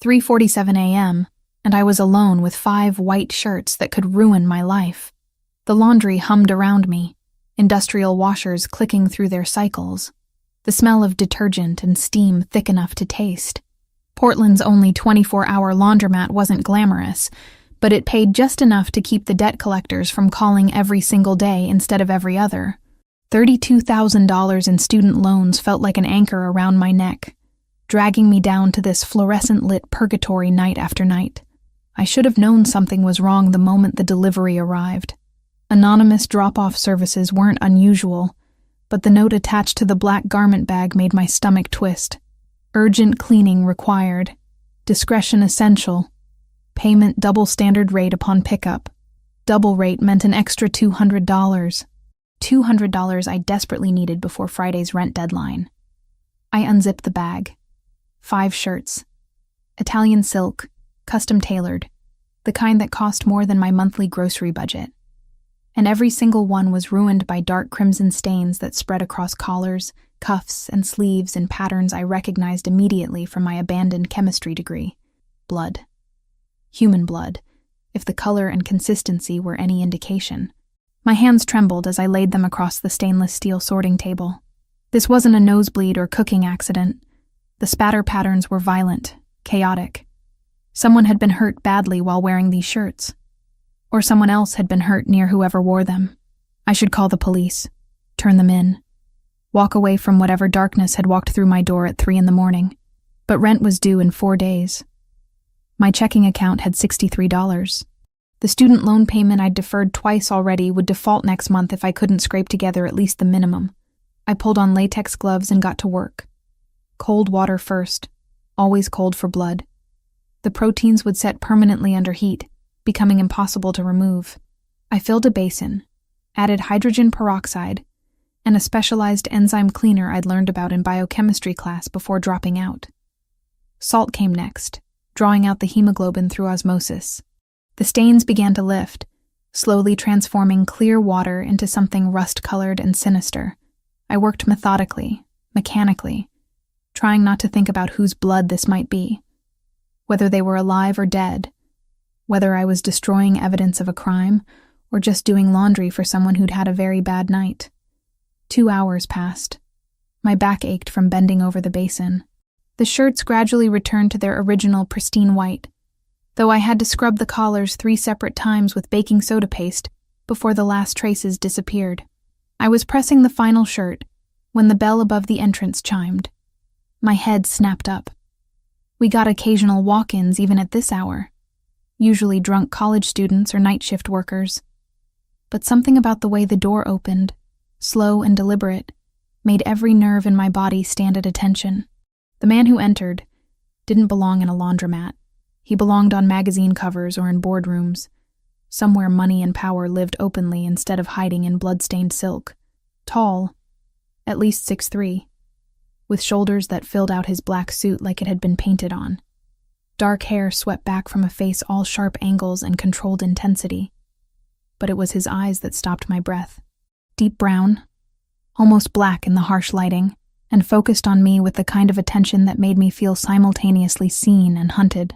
3:47 a.m., and I was alone with 5 white shirts that could ruin my life. The laundry hummed around me, industrial washers clicking through their cycles, the smell of detergent and steam thick enough to taste. Portland's only 24-hour laundromat wasn't glamorous, but it paid just enough to keep the debt collectors from calling every single day instead of every other. $32,000 in student loans felt like an anchor around my neck, dragging me down to this fluorescent-lit purgatory night after night. I should have known something was wrong the moment the delivery arrived. Anonymous drop-off services weren't unusual, but the note attached to the black garment bag made my stomach twist. Urgent cleaning required. Discretion essential. Payment double standard rate upon pickup. Double rate meant an extra $200. $200 I desperately needed before Friday's rent deadline. I unzipped the bag. 5 shirts. Italian silk, custom tailored, the kind that cost more than my monthly grocery budget. And every single one was ruined by dark crimson stains that spread across collars, cuffs, and sleeves in patterns I recognized immediately from my abandoned chemistry degree. Blood. Human blood, if the color and consistency were any indication. My hands trembled as I laid them across the stainless steel sorting table. This wasn't a nosebleed or cooking accident. The spatter patterns were violent, chaotic. Someone had been hurt badly while wearing these shirts. Or someone else had been hurt near whoever wore them. I should call the police, turn them in, walk away from whatever darkness had walked through my door at 3 a.m. But rent was due in 4 days. My checking account had $63. The student loan payment I'd deferred twice already would default next month if I couldn't scrape together at least the minimum. I pulled on latex gloves and got to work. Cold water first, always cold for blood. The proteins would set permanently under heat, becoming impossible to remove. I filled a basin, added hydrogen peroxide, and a specialized enzyme cleaner I'd learned about in biochemistry class before dropping out. Salt came next, drawing out the hemoglobin through osmosis. The stains began to lift, slowly transforming clear water into something rust-colored and sinister. I worked methodically, mechanically, trying not to think about whose blood this might be, whether they were alive or dead, whether I was destroying evidence of a crime or just doing laundry for someone who'd had a very bad night. 2 hours passed. My back ached from bending over the basin. The shirts gradually returned to their original pristine white, though I had to scrub the collars 3 separate times with baking soda paste before the last traces disappeared. I was pressing the final shirt when the bell above the entrance chimed. My head snapped up. We got occasional walk-ins even at this hour, usually drunk college students or night shift workers. But something about the way the door opened, slow and deliberate, made every nerve in my body stand at attention. The man who entered didn't belong in a laundromat. He belonged on magazine covers or in boardrooms, somewhere money and power lived openly instead of hiding in blood-stained silk. Tall, at least 6'3", with shoulders that filled out his black suit like it had been painted on. Dark hair swept back from a face all sharp angles and controlled intensity. But it was his eyes that stopped my breath. Deep brown, almost black in the harsh lighting, and focused on me with the kind of attention that made me feel simultaneously seen and hunted.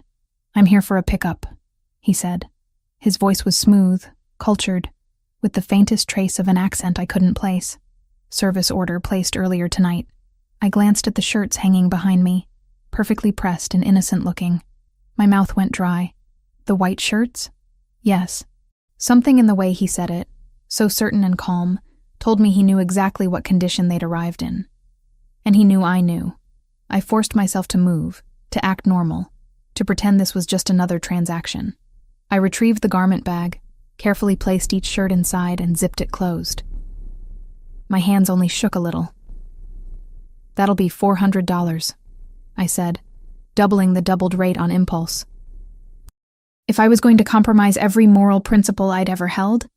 "I'm here for a pickup," he said. His voice was smooth, cultured, with the faintest trace of an accent I couldn't place. "Service order placed earlier tonight." I glanced at the shirts hanging behind me, perfectly pressed and innocent-looking. My mouth went dry. The white shirts? Yes. Something in the way he said it, so certain and calm, told me he knew exactly what condition they'd arrived in. And he knew I knew. I forced myself to move, to act normal, to pretend this was just another transaction. I retrieved the garment bag, carefully placed each shirt inside, and zipped it closed. My hands only shook a little. "That'll be $400, I said, doubling the doubled rate on impulse. If I was going to compromise every moral principle I'd ever held,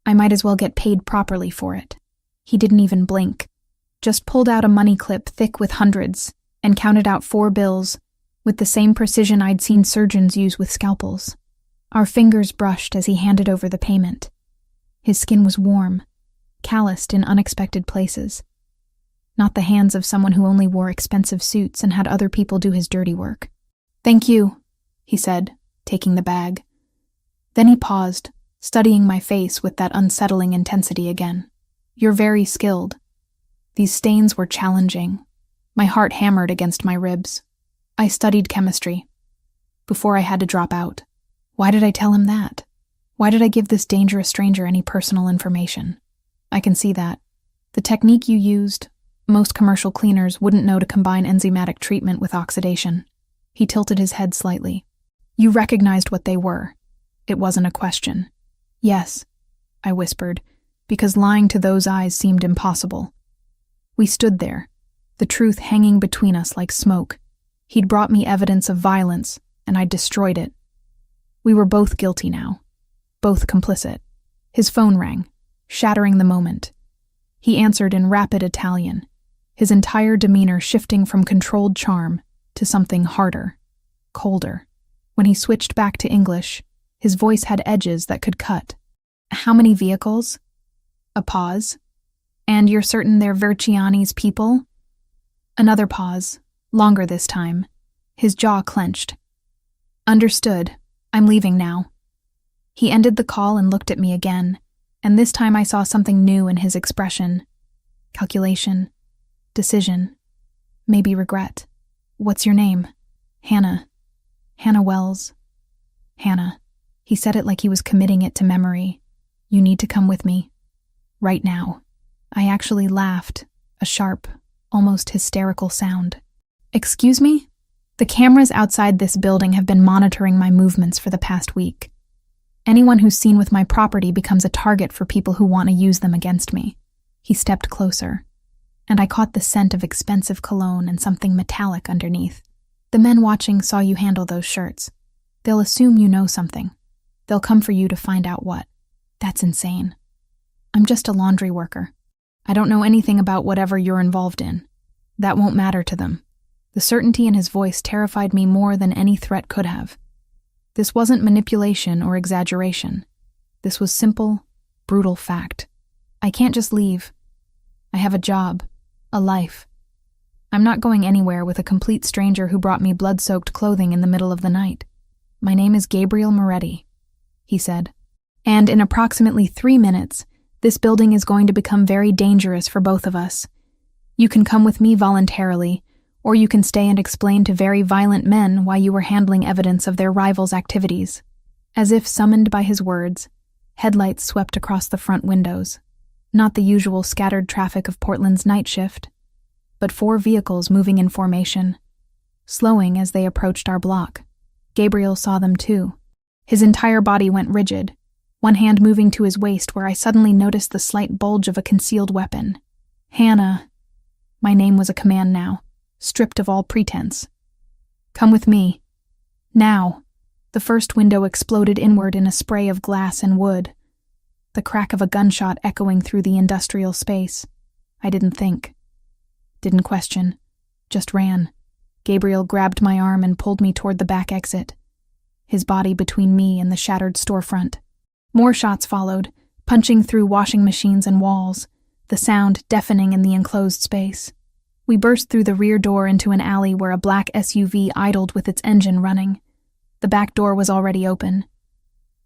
I might as well get paid properly for it. He didn't even blink, just pulled out a money clip thick with hundreds and counted out 4 bills with the same precision I'd seen surgeons use with scalpels. Our fingers brushed as he handed over the payment. His skin was warm, calloused in unexpected places. Not the hands of someone who only wore expensive suits and had other people do his dirty work. "Thank you," he said, taking the bag. Then he paused, studying my face with that unsettling intensity again. "You're very skilled." These stains were challenging. My heart hammered against my ribs. "I studied chemistry. Before I had to drop out." Why did I tell him that? Why did I give this dangerous stranger any personal information? "I can see that. The technique you used, most commercial cleaners wouldn't know to combine enzymatic treatment with oxidation." He tilted his head slightly. "You recognized what they were. It wasn't a question." "Yes," I whispered, because lying to those eyes seemed impossible. We stood there, the truth hanging between us like smoke. He'd brought me evidence of violence, and I'd destroyed it. We were both guilty now, both complicit. His phone rang, shattering the moment. He answered in rapid Italian, his entire demeanor shifting from controlled charm to something harder, colder. When he switched back to English, his voice had edges that could cut. "How many vehicles?" A pause. "And you're certain they're Verciani's people?" Another pause, longer this time. His jaw clenched. "Understood. I'm leaving now." He ended the call and looked at me again, and this time I saw something new in his expression. Calculation. Decision. Maybe regret. "What's your name?" "Hannah. Hannah Wells." "Hannah." He said it like he was committing it to memory. "You need to come with me. Right now." I actually laughed, a sharp, almost hysterical sound. "Excuse me? The cameras outside this building have been monitoring my movements for the past week. Anyone who's seen with my property becomes a target for people who want to use them against me." He stepped closer, and I caught the scent of expensive cologne and something metallic underneath. "The men watching saw you handle those shirts. They'll assume you know something. They'll come for you to find out what." "That's insane. I'm just a laundry worker. I don't know anything about whatever you're involved in. That won't matter to them." The certainty in his voice terrified me more than any threat could have. This wasn't manipulation or exaggeration. This was simple, brutal fact. I can't just leave. I have a job, a life. I'm not going anywhere with a complete stranger who brought me blood-soaked clothing in the middle of the night. "My name is Gabriel Moretti," he said. "And in approximately 3 minutes, this building is going to become very dangerous for both of us. You can come with me voluntarily, or you can stay and explain to very violent men why you were handling evidence of their rivals' activities." As if summoned by his words, headlights swept across the front windows. Not the usual scattered traffic of Portland's night shift, but 4 vehicles moving in formation, slowing as they approached our block. Gabriel saw them too. His entire body went rigid, one hand moving to his waist where I suddenly noticed the slight bulge of a concealed weapon. "Hannah." My name was a command now, stripped of all pretense. "Come with me. Now." The first window exploded inward in a spray of glass and wood, the crack of a gunshot echoing through the industrial space. I didn't think. Didn't question. Just ran. Gabriel grabbed my arm and pulled me toward the back exit, his body between me and the shattered storefront. More shots followed, punching through washing machines and walls, the sound deafening in the enclosed space. We burst through the rear door into an alley where a black SUV idled with its engine running. The back door was already open.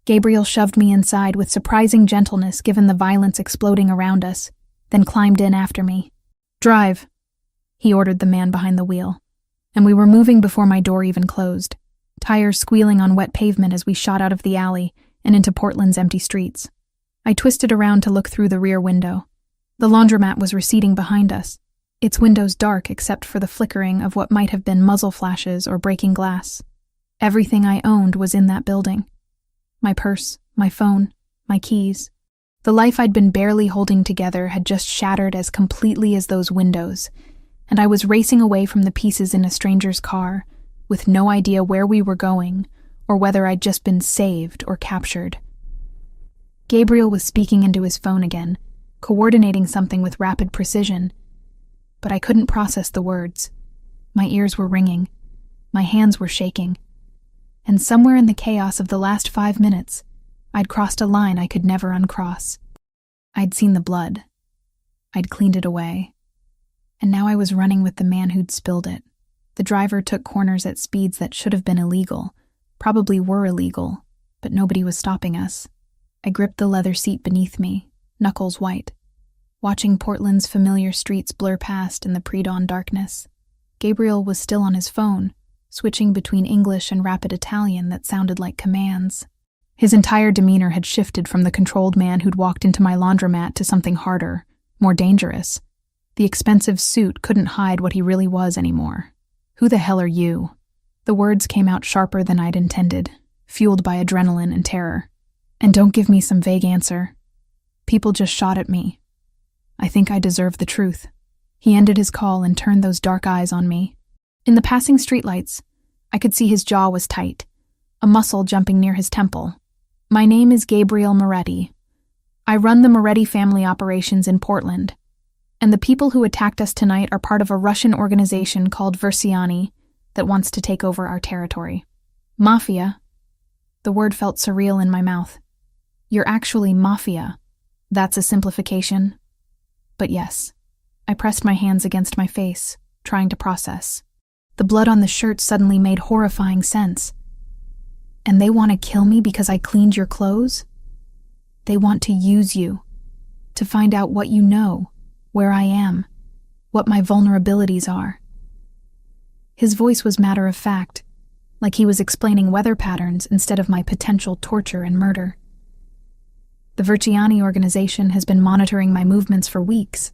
Gabriel shoved me inside with surprising gentleness given the violence exploding around us, then climbed in after me. "Drive," he ordered the man behind the wheel, and we were moving before my door even closed, tires squealing on wet pavement as we shot out of the alley and into Portland's empty streets. I twisted around to look through the rear window. The laundromat was receding behind us, its windows dark except for the flickering of what might have been muzzle flashes or breaking glass. Everything I owned was in that building. My purse, my phone, my keys. The life I'd been barely holding together had just shattered as completely as those windows, and I was racing away from the pieces in a stranger's car, with no idea where we were going, or whether I'd just been saved or captured. Gabriel was speaking into his phone again, coordinating something with rapid precision, but I couldn't process the words. My ears were ringing. My hands were shaking. And somewhere in the chaos of the last 5 minutes, I'd crossed a line I could never uncross. I'd seen the blood. I'd cleaned it away. And now I was running with the man who'd spilled it, The driver took corners at speeds that should have been illegal, probably were illegal, but nobody was stopping us. I gripped the leather seat beneath me, knuckles white, watching Portland's familiar streets blur past in the pre-dawn darkness. Gabriel was still on his phone, switching between English and rapid Italian that sounded like commands. His entire demeanor had shifted from the controlled man who'd walked into my laundromat to something harder, more dangerous. The expensive suit couldn't hide what he really was anymore. "Who the hell are you?" The words came out sharper than I'd intended, fueled by adrenaline and terror. And don't give me some vague answer. People just shot at me. I think I deserve the truth. He ended his call and turned those dark eyes on me. In the passing streetlights, I could see his jaw was tight, a muscle jumping near his temple. "My name is Gabriel Moretti. I run the Moretti family operations in Portland, and the people who attacked us tonight are part of a Russian organization called Versiani that wants to take over our territory. Mafia." The word felt surreal in my mouth. "You're actually Mafia. That's a simplification." But yes, I pressed my hands against my face, trying to process. The blood on the shirt suddenly made horrifying sense. "And they want to kill me because I cleaned your clothes? They want to use you, to find out what you know, where I am, what my vulnerabilities are." His voice was matter of fact, like he was explaining weather patterns instead of my potential torture and murder. "The Versiani organization has been monitoring my movements for weeks.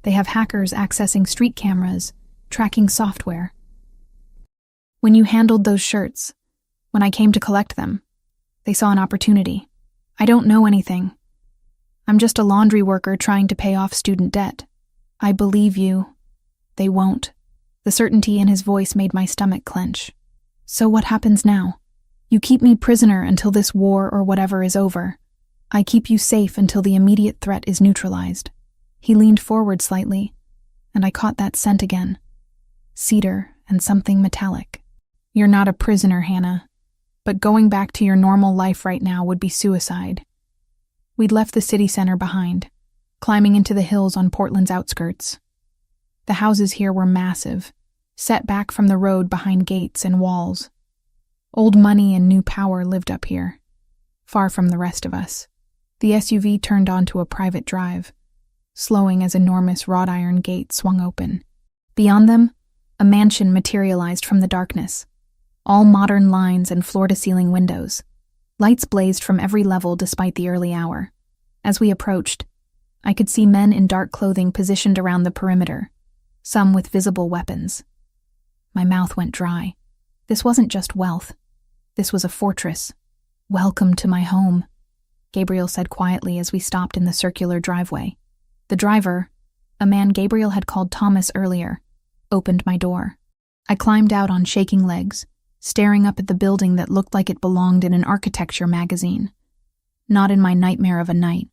They have hackers accessing street cameras, tracking software. When you handled those shirts, when I came to collect them, they saw an opportunity. I don't know anything. I'm just a laundry worker trying to pay off student debt. I believe you. They won't." The certainty in his voice made my stomach clench. "So what happens now? You keep me prisoner until this war or whatever is over. I keep you safe until the immediate threat is neutralized." He leaned forward slightly, and I caught that scent again. Cedar and something metallic. "You're not a prisoner, Hannah, but going back to your normal life right now would be suicide." We'd left the city center behind, climbing into the hills on Portland's outskirts. The houses here were massive, set back from the road behind gates and walls. Old money and new power lived up here, far from the rest of us. The SUV turned onto a private drive, slowing as enormous wrought iron gates swung open. Beyond them, a mansion materialized from the darkness, all modern lines and floor-to-ceiling windows. Lights blazed from every level despite the early hour. As we approached, I could see men in dark clothing positioned around the perimeter, some with visible weapons. My mouth went dry. This wasn't just wealth. This was a fortress. "Welcome to my home," Gabriel said quietly as we stopped in the circular driveway. The driver, a man Gabriel had called Thomas earlier, opened my door. I climbed out on shaking legs, staring up at the building that looked like it belonged in an architecture magazine. Not in my nightmare of a night.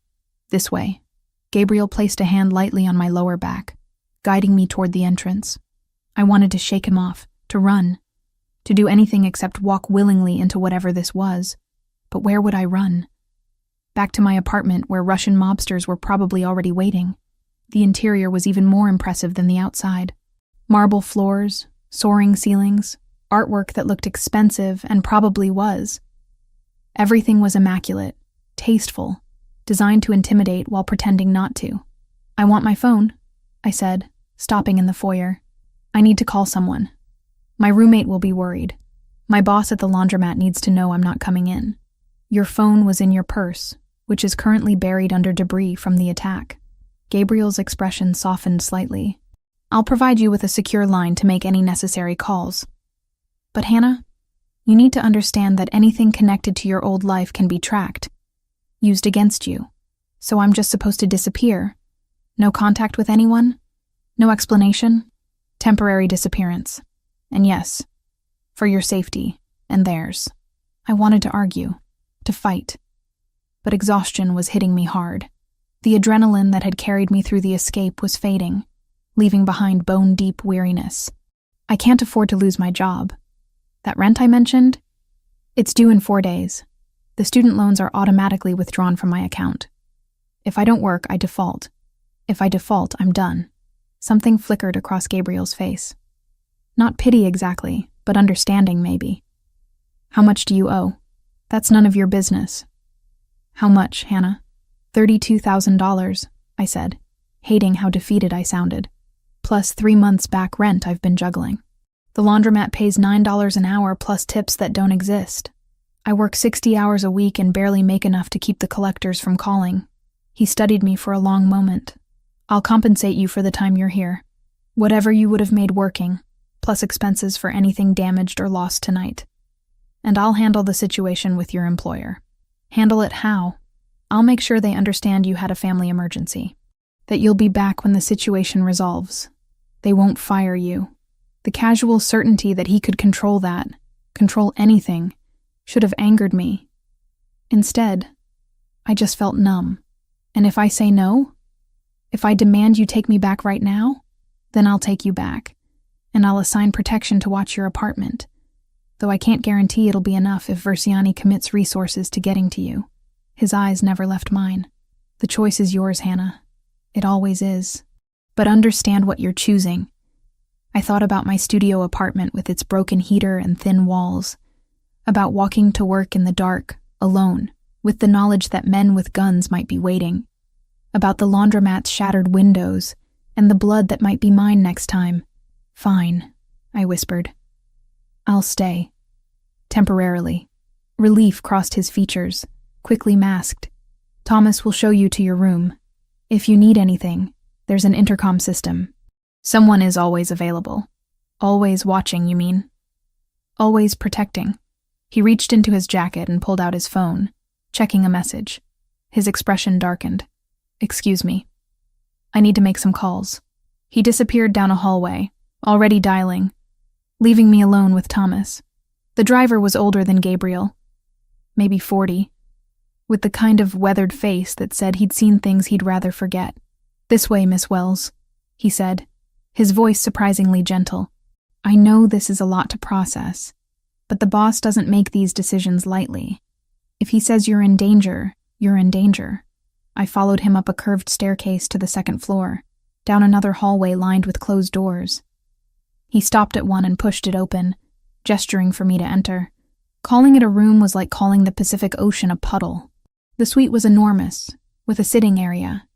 "This way." Gabriel placed a hand lightly on my lower back, guiding me toward the entrance. I wanted to shake him off, to run, to do anything except walk willingly into whatever this was. But where would I run? Back to my apartment where Russian mobsters were probably already waiting. The interior was even more impressive than the outside. Marble floors, soaring ceilings, artwork that looked expensive and probably was. Everything was immaculate, tasteful, designed to intimidate while pretending not to. "I want my phone," I said, stopping in the foyer. "I need to call someone. My roommate will be worried. My boss at the laundromat needs to know I'm not coming in. Your phone was in your purse, which is currently buried under debris from the attack." Gabriel's expression softened slightly. "I'll provide you with a secure line to make any necessary calls. But Hannah, you need to understand that anything connected to your old life can be tracked, used against you. So I'm just supposed to disappear? No contact with anyone? No explanation? Temporary disappearance. And yes, for your safety and theirs." I wanted to argue, to fight, but exhaustion was hitting me hard. The adrenaline that had carried me through the escape was fading, leaving behind bone-deep weariness. I can't afford to lose my job. That rent I mentioned? It's due in 4 days. The student loans are automatically withdrawn from my account. If I don't work, I default. If I default, I'm done. Something flickered across Gabriel's face. Not pity exactly, but understanding maybe. How much do you owe? That's none of your business. How much, Hannah? $32,000, I said, hating how defeated I sounded. Plus 3 months back rent I've been juggling. The laundromat pays $9 an hour plus tips that don't exist. I work 60 hours a week and barely make enough to keep the collectors from calling. He studied me for a long moment. I'll compensate you for the time you're here. Whatever you would have made working, plus expenses for anything damaged or lost tonight. And I'll handle the situation with your employer. Handle it how? I'll make sure they understand you had a family emergency. That you'll be back when the situation resolves. They won't fire you. The casual certainty that he could control that, control anything, should have angered me. Instead, I just felt numb. And if I say no, if I demand you take me back right now, then I'll take you back, and I'll assign protection to watch your apartment, though I can't guarantee it'll be enough if Versiani commits resources to getting to you. His eyes never left mine. The choice is yours, Hannah. It always is. But understand what you're choosing. I thought about my studio apartment with its broken heater and thin walls, about walking to work in the dark, alone, with the knowledge that men with guns might be waiting, about the laundromat's shattered windows and the blood that might be mine next time. Fine, I whispered. I'll stay. Temporarily. Relief crossed his features, quickly masked. Thomas will show you to your room. If you need anything, there's an intercom system. Someone is always available. Always watching, you mean? Always protecting. He reached into his jacket and pulled out his phone, checking a message. His expression darkened. Excuse me. I need to make some calls. He disappeared down a hallway, already dialing, leaving me alone with Thomas. The driver was older than Gabriel, maybe 40, with the kind of weathered face that said he'd seen things he'd rather forget. This way, Miss Wells, he said, his voice surprisingly gentle. I know this is a lot to process, but the boss doesn't make these decisions lightly. If he says you're in danger, you're in danger. I followed him up a curved staircase to the second floor, down another hallway lined with closed doors. He stopped at one and pushed it open, gesturing for me to enter. Calling it a room was like calling the Pacific Ocean a puddle. The suite was enormous, with a sitting area,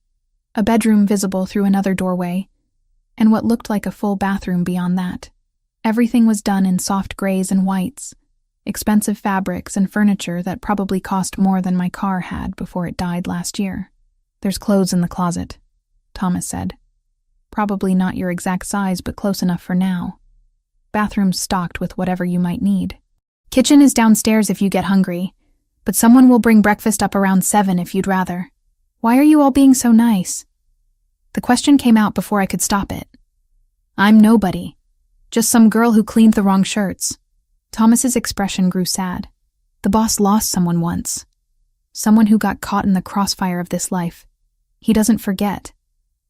a bedroom visible through another doorway, and what looked like a full bathroom beyond that. Everything was done in soft grays and whites, expensive fabrics and furniture that probably cost more than my car had before it died last year. There's clothes in the closet, Thomas said. Probably not your exact size, but close enough for now. Bathroom's stocked with whatever you might need. Kitchen is downstairs if you get hungry, but someone will bring breakfast up around 7 if you'd rather. Why are you all being so nice? The question came out before I could stop it. I'm nobody. Just some girl who cleaned the wrong shirts. Thomas's expression grew sad. The boss lost someone once. Someone who got caught in the crossfire of this life. He doesn't forget.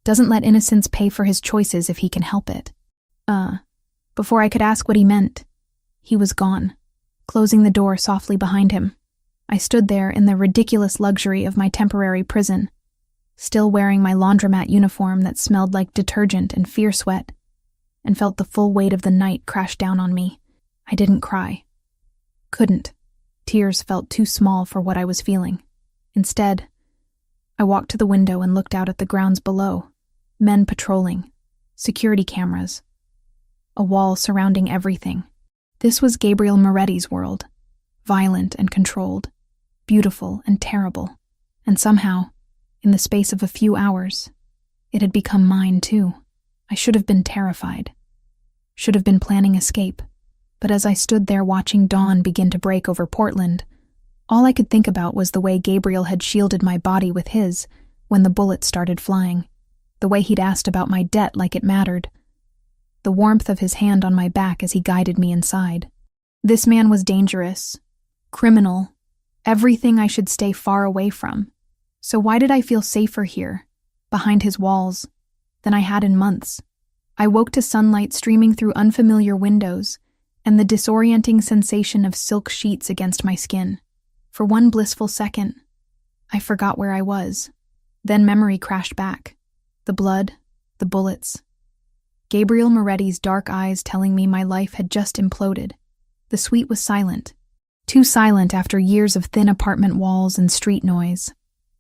Doesn't let innocence pay for his choices if he can help it. Before I could ask what he meant, he was gone, closing the door softly behind him. I stood there in the ridiculous luxury of my temporary prison, still wearing my laundromat uniform that smelled like detergent and fear sweat, and felt the full weight of the night crash down on me. I didn't cry. Couldn't. Tears felt too small for what I was feeling. Instead, I walked to the window and looked out at the grounds below. Men patrolling. Security cameras. A wall surrounding everything. This was Gabriel Moretti's world. Violent and controlled. Beautiful and terrible. And somehow, in the space of a few hours, it had become mine too. I should have been terrified. Should have been planning escape. But as I stood there watching dawn begin to break over Portland, all I could think about was the way Gabriel had shielded my body with his when the bullets started flying. The way he'd asked about my debt like it mattered. The warmth of his hand on my back as he guided me inside. This man was dangerous, criminal, everything I should stay far away from. So why did I feel safer here, behind his walls, than I had in months? I woke to sunlight streaming through unfamiliar windows and the disorienting sensation of silk sheets against my skin. For one blissful second, I forgot where I was. Then memory crashed back. The blood, the bullets. Gabriel Moretti's dark eyes telling me my life had just imploded. The suite was silent. Too silent after years of thin apartment walls and street noise.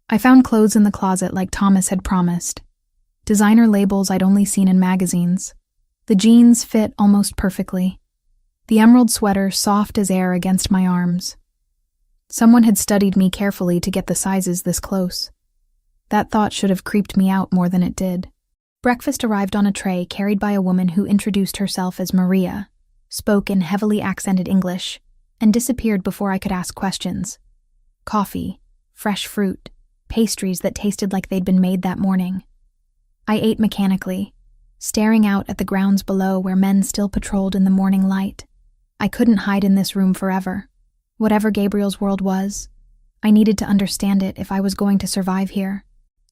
I found clothes in the closet like Thomas had promised. Designer labels I'd only seen in magazines. The jeans fit almost perfectly. The emerald sweater soft as air against my arms. Someone had studied me carefully to get the sizes this close. That thought should have creeped me out more than it did. Breakfast arrived on a tray carried by a woman who introduced herself as Maria, spoke in heavily accented English, and disappeared before I could ask questions. Coffee, fresh fruit, pastries that tasted like they'd been made that morning. I ate mechanically, staring out at the grounds below where men still patrolled in the morning light. I couldn't hide in this room forever. Whatever Gabriel's world was, I needed to understand it if I was going to survive here.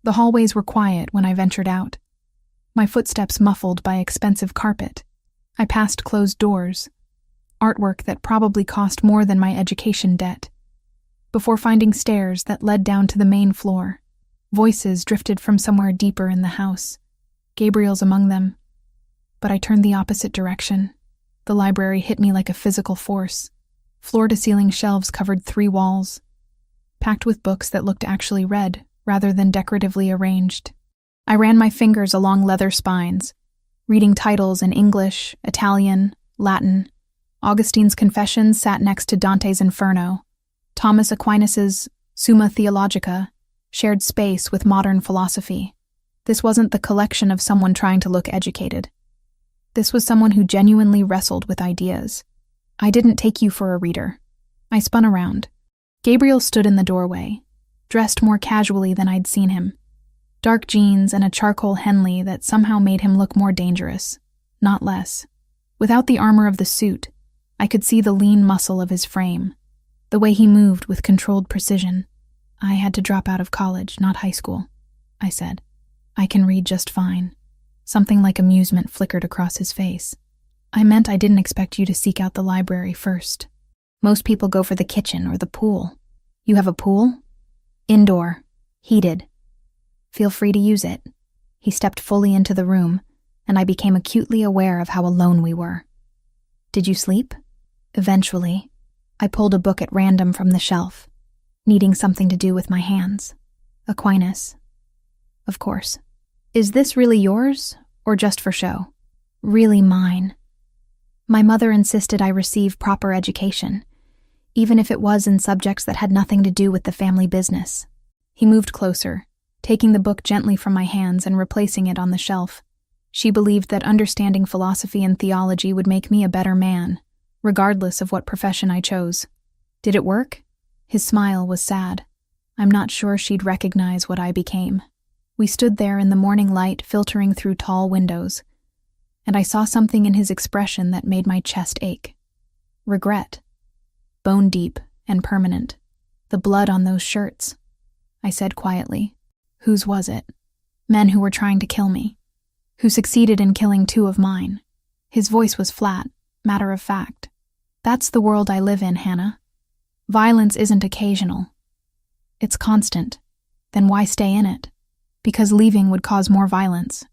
The hallways were quiet when I ventured out. My footsteps muffled by expensive carpet. I passed closed doors, artwork that probably cost more than my education debt, before finding stairs that led down to the main floor. Voices drifted from somewhere deeper in the house. Gabriel's among them. But I turned the opposite direction. The library hit me like a physical force. Floor-to-ceiling shelves covered 3 walls, packed with books that looked actually read rather than decoratively arranged. I ran my fingers along leather spines, reading titles in English, Italian, Latin. Augustine's Confessions sat next to Dante's Inferno. Thomas Aquinas's Summa Theologica shared space with modern philosophy. This wasn't the collection of someone trying to look educated. This was someone who genuinely wrestled with ideas. I didn't take you for a reader. I spun around. Gabriel stood in the doorway, dressed more casually than I'd seen him. Dark jeans and a charcoal Henley that somehow made him look more dangerous, not less. Without the armor of the suit, I could see the lean muscle of his frame, the way he moved with controlled precision. I had to drop out of college, not high school, I said. I can read just fine. Something like amusement flickered across his face. I meant I didn't expect you to seek out the library first. Most people go for the kitchen or the pool. You have a pool? Indoor. Heated. Feel free to use it. He stepped fully into the room, and I became acutely aware of how alone we were. Did you sleep? Eventually. I pulled a book at random from the shelf, needing something to do with my hands. Aquinas. Of course. Is this really yours, or just for show? Really mine. My mother insisted I receive proper education, even if it was in subjects that had nothing to do with the family business. He moved closer, taking the book gently from my hands and replacing it on the shelf. She believed that understanding philosophy and theology would make me a better man, regardless of what profession I chose. Did it work? His smile was sad. I'm not sure she'd recognize what I became. We stood there in the morning light filtering through tall windows, and I saw something in his expression that made my chest ache. Regret. Bone deep and permanent. The blood on those shirts. I said quietly. Whose was it? Men who were trying to kill me. Who succeeded in killing 2 of mine. His voice was flat, matter of fact. That's the world I live in, Hannah. Violence isn't occasional. It's constant. Then why stay in it? Because leaving would cause more violence.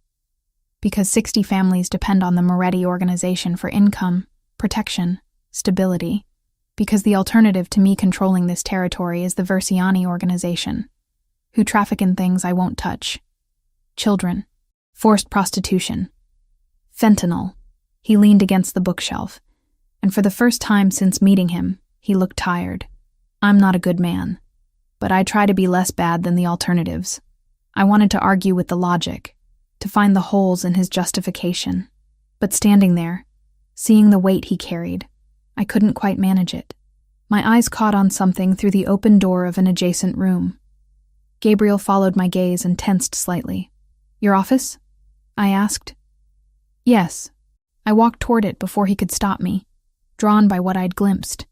Because 60 families depend on the Moretti organization for income, protection, stability. Because the alternative to me controlling this territory is the Versiani organization, who traffic in things I won't touch. Children. Forced prostitution. Fentanyl. He leaned against the bookshelf, and for the first time since meeting him, he looked tired. I'm not a good man, but I try to be less bad than the alternatives. I wanted to argue with the logic, to find the holes in his justification. But standing there, seeing the weight he carried, I couldn't quite manage it. My eyes caught on something through the open door of an adjacent room. Gabriel followed my gaze and tensed slightly. Your office? I asked. Yes. I walked toward it before he could stop me, drawn by what I'd glimpsed.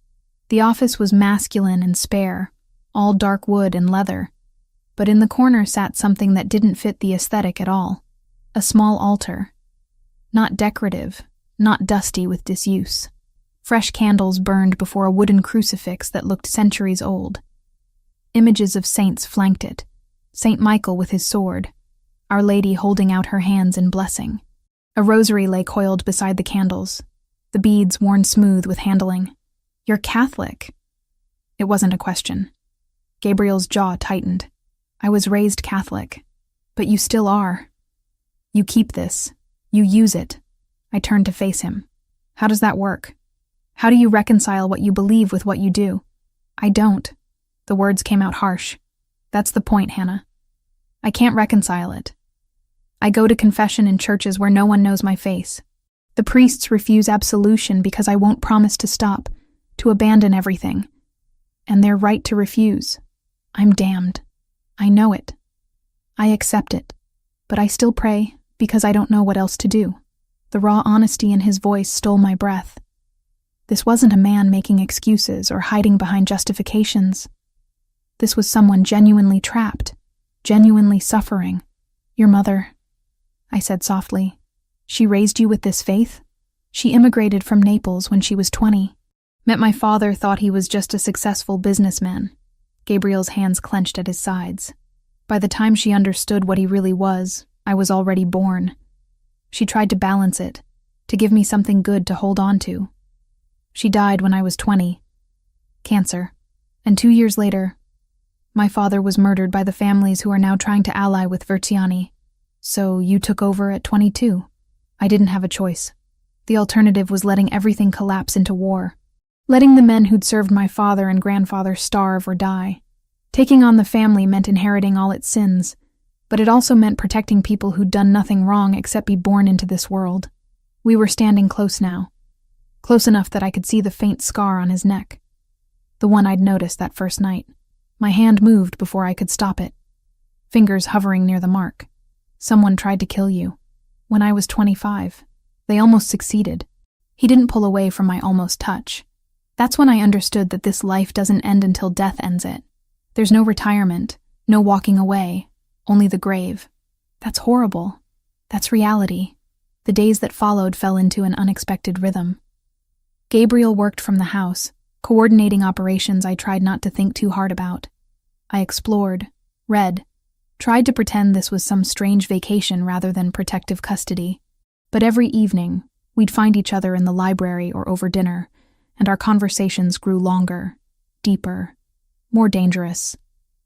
The office was masculine and spare, all dark wood and leather, but in the corner sat something that didn't fit the aesthetic at all. A small altar. Not decorative, not dusty with disuse. Fresh candles burned before a wooden crucifix that looked centuries old. Images of saints flanked it. Saint Michael with his sword, Our Lady holding out her hands in blessing. A rosary lay coiled beside the candles, the beads worn smooth with handling. "You're Catholic." It wasn't a question. Gabriel's jaw tightened. "I was raised Catholic. But you still are. You keep this. You use it." I turned to face him. "How does that work? How do you reconcile what you believe with what you do?" "I don't." The words came out harsh. "That's the point, Hannah. I can't reconcile it. I go to confession in churches where no one knows my face. The priests refuse absolution because I won't promise to stop, to abandon everything. And they're right to refuse. I'm damned. I know it. I accept it. But I still pray because I don't know what else to do." The raw honesty in his voice stole my breath. This wasn't a man making excuses or hiding behind justifications. This was someone genuinely trapped, genuinely suffering. "Your mother," I said softly. "She raised you with this faith? She immigrated from Naples when she was 20. Met my father, thought he was just a successful businessman." Gabriel's hands clenched at his sides. "By the time she understood what he really was, I was already born. She tried to balance it, to give me something good to hold on to. She died when I was 20. Cancer. And 2 years later, my father was murdered by the families who are now trying to ally with Verziani. So you took over at 22. I didn't have a choice. The alternative was letting everything collapse into war. Letting the men who'd served my father and grandfather starve or die. Taking on the family meant inheriting all its sins, but it also meant protecting people who'd done nothing wrong except be born into this world. We were standing close now. Close enough that I could see the faint scar on his neck. The one I'd noticed that first night. My hand moved before I could stop it. Fingers hovering near the mark. "Someone tried to kill you. When I was 25. They almost succeeded." He didn't pull away from my almost touch. That's when I understood that this life doesn't end until death ends it. There's no retirement, no walking away, only the grave. That's horrible. That's reality. The days that followed fell into an unexpected rhythm. Gabriel worked from the house, coordinating operations I tried not to think too hard about. I explored, read, tried to pretend this was some strange vacation rather than protective custody. But every evening, we'd find each other in the library or over dinner, and our conversations grew longer, deeper, more dangerous.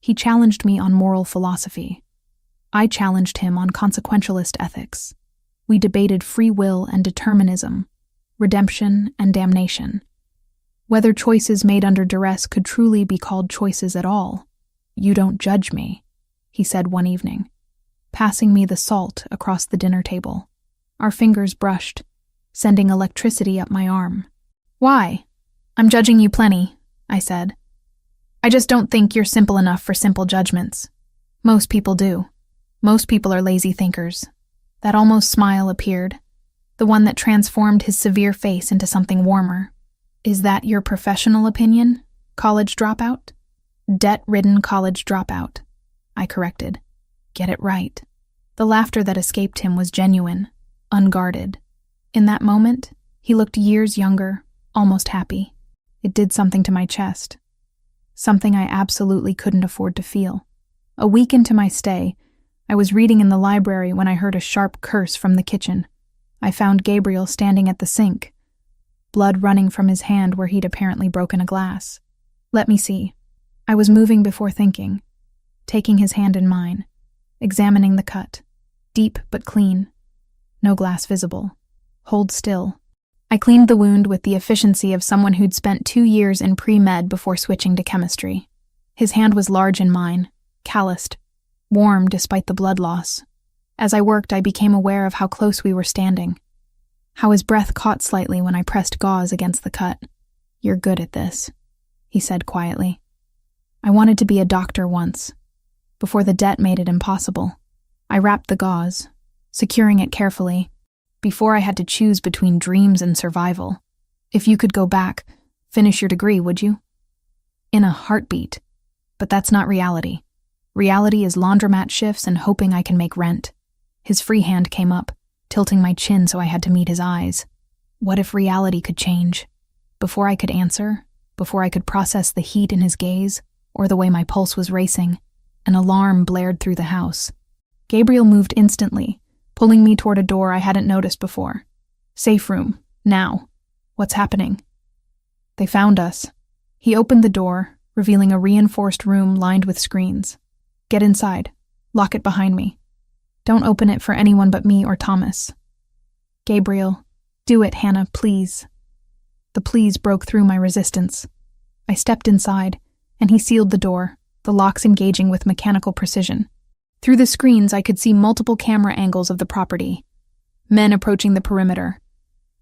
He challenged me on moral philosophy. I challenged him on consequentialist ethics. We debated free will and determinism, redemption and damnation. Whether choices made under duress could truly be called choices at all. "You don't judge me," he said one evening, passing me the salt across the dinner table. Our fingers brushed, sending electricity up my arm. "Why? I'm judging you plenty," I said. "I just don't think you're simple enough for simple judgments. Most people do. Most people are lazy thinkers." That almost smile appeared, the one that transformed his severe face into something warmer. "Is that your professional opinion? College dropout?" "Debt-ridden college dropout," I corrected. "Get it right." The laughter that escaped him was genuine, unguarded. In that moment, he looked years younger, almost happy. It did something to my chest. Something I absolutely couldn't afford to feel. A week into my stay, I was reading in the library when I heard a sharp curse from the kitchen. I found Gabriel standing at the sink, blood running from his hand where he'd apparently broken a glass. "Let me see." I was moving before thinking, taking his hand in mine, examining the cut. Deep but clean. No glass visible. "Hold still." I cleaned the wound with the efficiency of someone who'd spent 2 years in pre-med before switching to chemistry. His hand was large in mine, calloused, warm despite the blood loss. As I worked, I became aware of how close we were standing, how his breath caught slightly when I pressed gauze against the cut. "You're good at this," he said quietly. "I wanted to be a doctor once, before the debt made it impossible. I wrapped the gauze, securing it carefully, before I had to choose between dreams and survival. If you could go back, finish your degree, would you?" "In a heartbeat. But that's not reality. Reality is laundromat shifts and hoping I can make rent." His free hand came up, tilting my chin so I had to meet his eyes. What if reality could change? Before I could answer, before I could process the heat in his gaze, or the way my pulse was racing, an alarm blared through the house. Gabriel moved instantly, pulling me toward a door I hadn't noticed before. Safe room, now. What's happening? They found us. He opened the door, revealing a reinforced room lined with screens. Get inside. Lock it behind me. Don't open it for anyone but me or Thomas. Gabriel, do it, Hannah, please. The please broke through my resistance. I stepped inside, and he sealed the door, the locks engaging with mechanical precision. Through the screens, I could see multiple camera angles of the property. Men approaching the perimeter.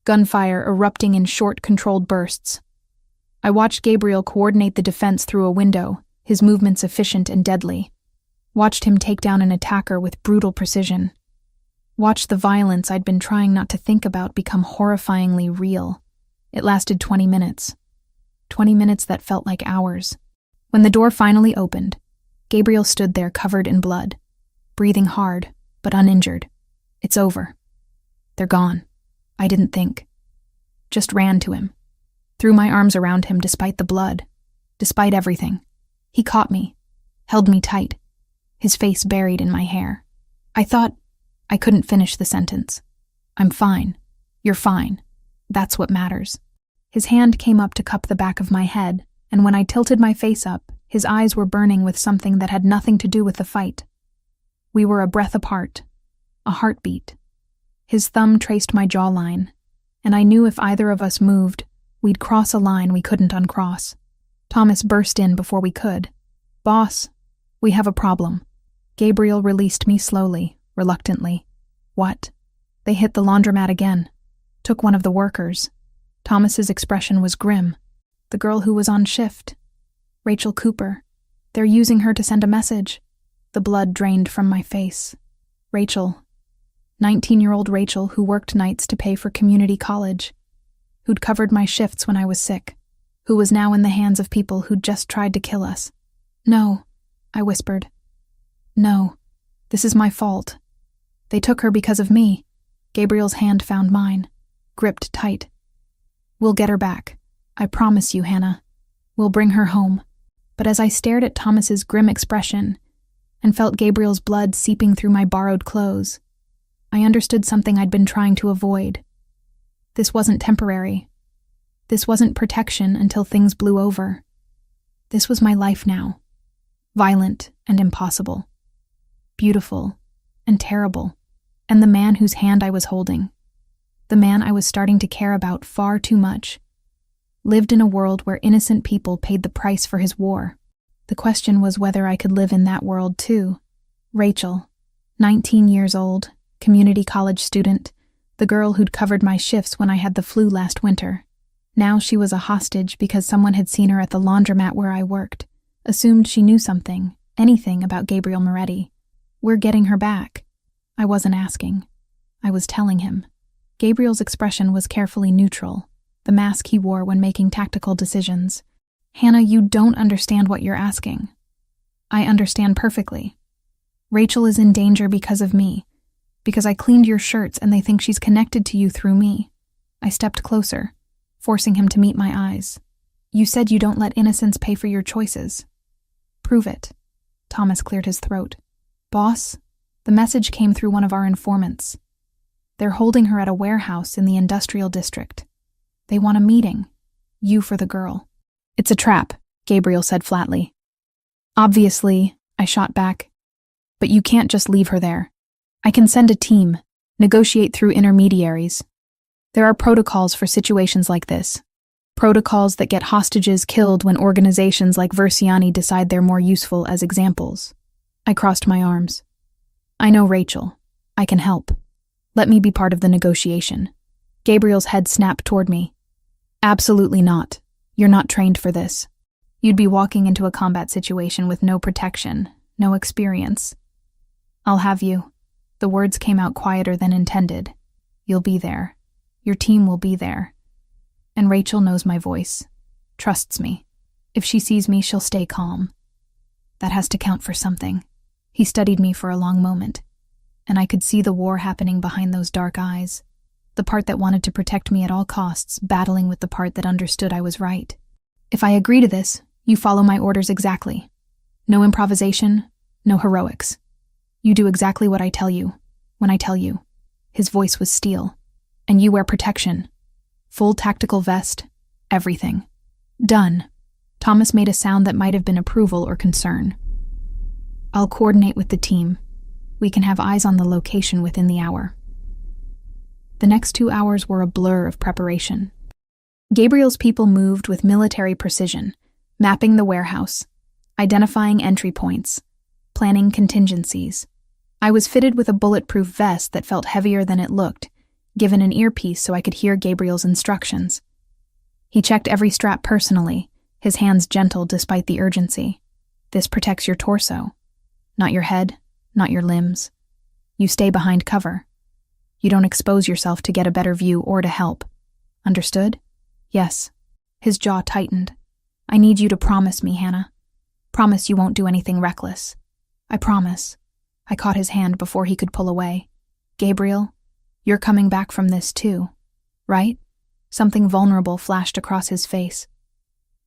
Gunfire erupting in short, controlled bursts. I watched Gabriel coordinate the defense through a window, his movements efficient and deadly. Watched him take down an attacker with brutal precision. Watched the violence I'd been trying not to think about become horrifyingly real. It lasted 20 minutes. 20 minutes that felt like hours. When the door finally opened, Gabriel stood there covered in blood, breathing hard, but uninjured. It's over. They're gone. I didn't think. Just ran to him. Threw my arms around him despite the blood, despite everything. He caught me, held me tight, his face buried in my hair. I thought I couldn't finish the sentence. I'm fine. You're fine. That's what matters. His hand came up to cup the back of my head, and when I tilted my face up, his eyes were burning with something that had nothing to do with the fight. We were a breath apart, a heartbeat. His thumb traced my jawline, and I knew if either of us moved, we'd cross a line we couldn't uncross. Thomas burst in before we could. Boss, we have a problem. Gabriel released me slowly, reluctantly. What? They hit the laundromat again. Took one of the workers. Thomas's expression was grim. The girl who was on shift. Rachel Cooper. They're using her to send a message. The blood drained from my face. Rachel. 19-year-old Rachel who worked nights to pay for community college. Who'd covered my shifts when I was sick. Who was now in the hands of people who'd just tried to kill us. No, I whispered. No, this is my fault. They took her because of me. Gabriel's hand found mine, gripped tight. We'll get her back. I promise you, Hannah. We'll bring her home. But as I stared at Thomas's grim expression and felt Gabriel's blood seeping through my borrowed clothes, I understood something I'd been trying to avoid. This wasn't temporary. This wasn't protection until things blew over. This was my life now. Violent and impossible. Beautiful and terrible. And the man whose hand I was holding, the man I was starting to care about far too much, lived in a world where innocent people paid the price for his war. The question was whether I could live in that world too. Rachel, 19 years old, community college student, the girl who'd covered my shifts when I had the flu last winter. Now she was a hostage because someone had seen her at the laundromat where I worked, assumed she knew something, anything about Gabriel Moretti. We're getting her back. I wasn't asking. I was telling him. Gabriel's expression was carefully neutral, the mask he wore when making tactical decisions. Hannah, you don't understand what you're asking. I understand perfectly. Rachel is in danger because of me, because I cleaned your shirts and they think she's connected to you through me. I stepped closer, forcing him to meet my eyes. You said you don't let innocence pay for your choices. Prove it. Thomas cleared his throat. Boss, the message came through one of our informants. They're holding her at a warehouse in the industrial district. They want a meeting. You for the girl. It's a trap, Gabriel said flatly. Obviously, I shot back. But you can't just leave her there. I can send a team, negotiate through intermediaries. There are protocols for situations like this. Protocols that get hostages killed when organizations like Versiani decide they're more useful as examples. I crossed my arms. I know Rachel. I can help. Let me be part of the negotiation. Gabriel's head snapped toward me. Absolutely not. You're not trained for this. You'd be walking into a combat situation with no protection, no experience. I'll have you. The words came out quieter than intended. You'll be there. Your team will be there. And Rachel knows my voice. Trusts me. If she sees me, she'll stay calm. That has to count for something. He studied me for a long moment, and I could see the war happening behind those dark eyes. The part that wanted to protect me at all costs, battling with the part that understood I was right. If I agree to this, you follow my orders exactly. No improvisation, no heroics. You do exactly what I tell you, when I tell you. His voice was steel. "And you wear protection. Full tactical vest. Everything." "Done." Thomas made a sound that might have been approval or concern. "I'll coordinate with the team. We can have eyes on the location within the hour." The next 2 hours were a blur of preparation. Gabriel's people moved with military precision, mapping the warehouse, identifying entry points, planning contingencies. I was fitted with a bulletproof vest that felt heavier than it looked, given an earpiece so I could hear Gabriel's instructions. He checked every strap personally, his hands gentle despite the urgency. "This protects your torso. Not your head, not your limbs. You stay behind cover. You don't expose yourself to get a better view or to help. Understood?" "Yes." His jaw tightened. "I need you to promise me, Hannah. Promise you won't do anything reckless." "I promise." I caught his hand before he could pull away. "Gabriel, you're coming back from this too, right?" Something vulnerable flashed across his face.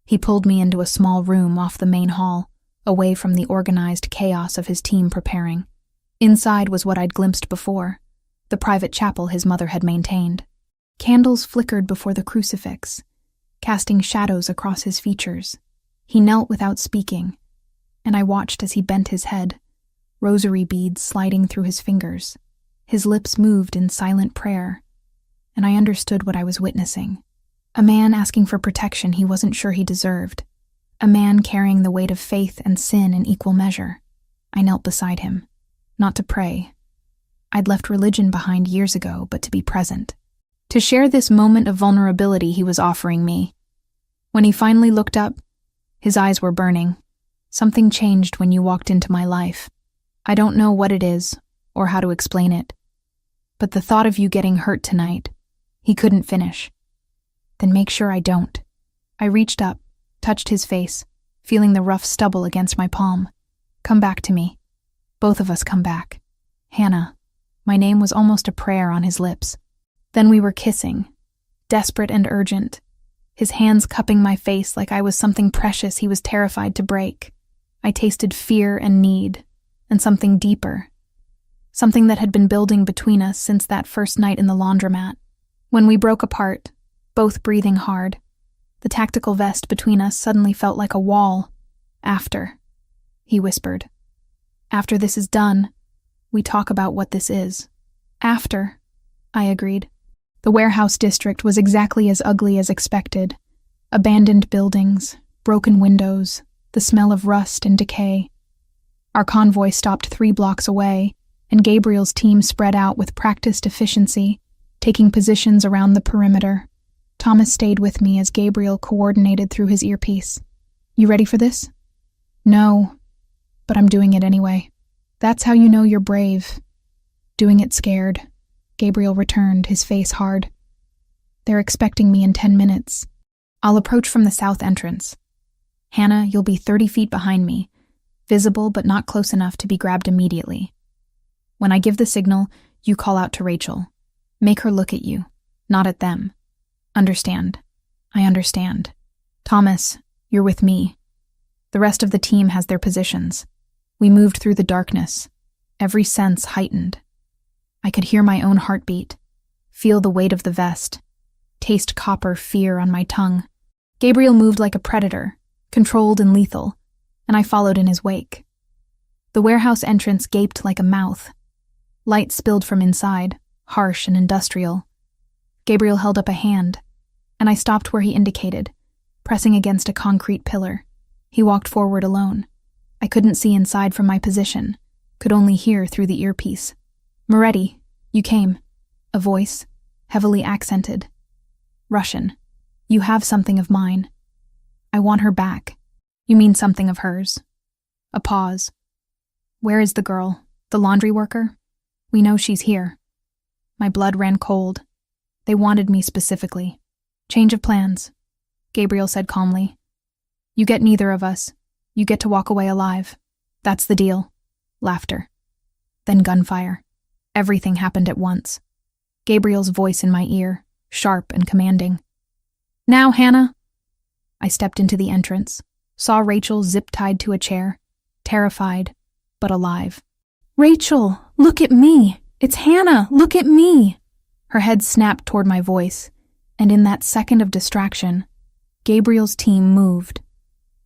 He pulled me into a small room off the main hall, away from the organized chaos of his team preparing. Inside was what I'd glimpsed before, the private chapel his mother had maintained. Candles flickered before the crucifix, casting shadows across his features. He knelt without speaking, and I watched as he bent his head, rosary beads sliding through his fingers. His lips moved in silent prayer, and I understood what I was witnessing. A man asking for protection he wasn't sure he deserved. A man carrying the weight of faith and sin in equal measure. I knelt beside him, not to pray. I'd left religion behind years ago, but to be present. To share this moment of vulnerability he was offering me. When he finally looked up, his eyes were burning. "Something changed when you walked into my life. I don't know what it is, or how to explain it. But the thought of you getting hurt tonight," he couldn't finish. "Then make sure I don't." I reached up, touched his face, feeling the rough stubble against my palm. "Come back to me. Both of us come back. Hannah." My name was almost a prayer on his lips. Then we were kissing, desperate and urgent, his hands cupping my face like I was something precious he was terrified to break. I tasted fear and need, and something deeper, something that had been building between us since that first night in the laundromat. When we broke apart, both breathing hard, the tactical vest between us suddenly felt like a wall. "After," he whispered. "After this is done, we talk about what this is." "After," I agreed. The warehouse district was exactly as ugly as expected. Abandoned buildings, broken windows, the smell of rust and decay. Our convoy stopped 3 blocks away, and Gabriel's team spread out with practiced efficiency, taking positions around the perimeter. Thomas stayed with me as Gabriel coordinated through his earpiece. "You ready for this?" "No, but I'm doing it anyway." "That's how you know you're brave." "Doing it scared," Gabriel returned, his face hard. "They're expecting me in 10 minutes. I'll approach from the south entrance. Hannah, you'll be 30 feet behind me, visible but not close enough to be grabbed immediately. When I give the signal, you call out to Rachel. Make her look at you, not at them. Understand?" "I understand." "Thomas, you're with me. The rest of the team has their positions." We moved through the darkness, every sense heightened. I could hear my own heartbeat, feel the weight of the vest, taste copper fear on my tongue. Gabriel moved like a predator, controlled and lethal, and I followed in his wake. The warehouse entrance gaped like a mouth. Light spilled from inside, harsh and industrial. Gabriel held up a hand, and I stopped where he indicated, pressing against a concrete pillar. He walked forward alone. I couldn't see inside from my position, could only hear through the earpiece. "Moretti, you came." A voice, heavily accented. "Russian. You have something of mine. I want her back." "You mean something of hers?" A pause. "Where is the girl? The laundry worker?" "We know she's here." My blood ran cold. They wanted me specifically. "Change of plans," Gabriel said calmly. "You get neither of us. You get to walk away alive. That's the deal." Laughter. Then gunfire. Everything happened at once. Gabriel's voice in my ear, sharp and commanding. "Now, Hannah." I stepped into the entrance, saw Rachel zip-tied to a chair, terrified, but alive. "Rachel, look at me." It's Hannah! Look at me! Her head snapped toward my voice, and in that second of distraction, Gabriel's team moved.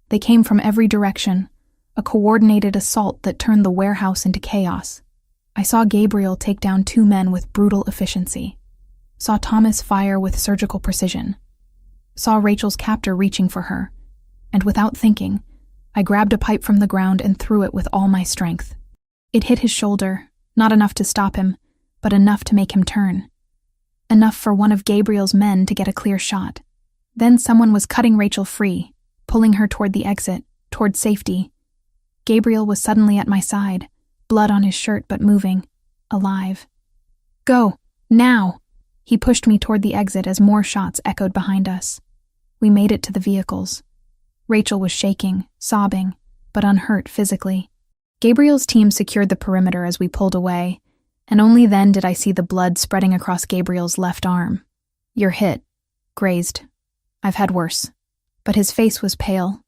They came from every direction, a coordinated assault that turned the warehouse into chaos. I saw Gabriel take down 2 men with brutal efficiency, saw Thomas fire with surgical precision, saw Rachel's captor reaching for her, and without thinking, I grabbed a pipe from the ground and threw it with all my strength. It hit his shoulder, not enough to stop him, but enough to make him turn. Enough for one of Gabriel's men to get a clear shot. Then someone was cutting Rachel free, pulling her toward the exit, toward safety. Gabriel was suddenly at my side, blood on his shirt but moving, alive. Go, now! He pushed me toward the exit as more shots echoed behind us. We made it to the vehicles. Rachel was shaking, sobbing, but unhurt physically. Gabriel's team secured the perimeter as we pulled away, and only then did I see the blood spreading across Gabriel's left arm. You're hit. Grazed. I've had worse. But his face was pale.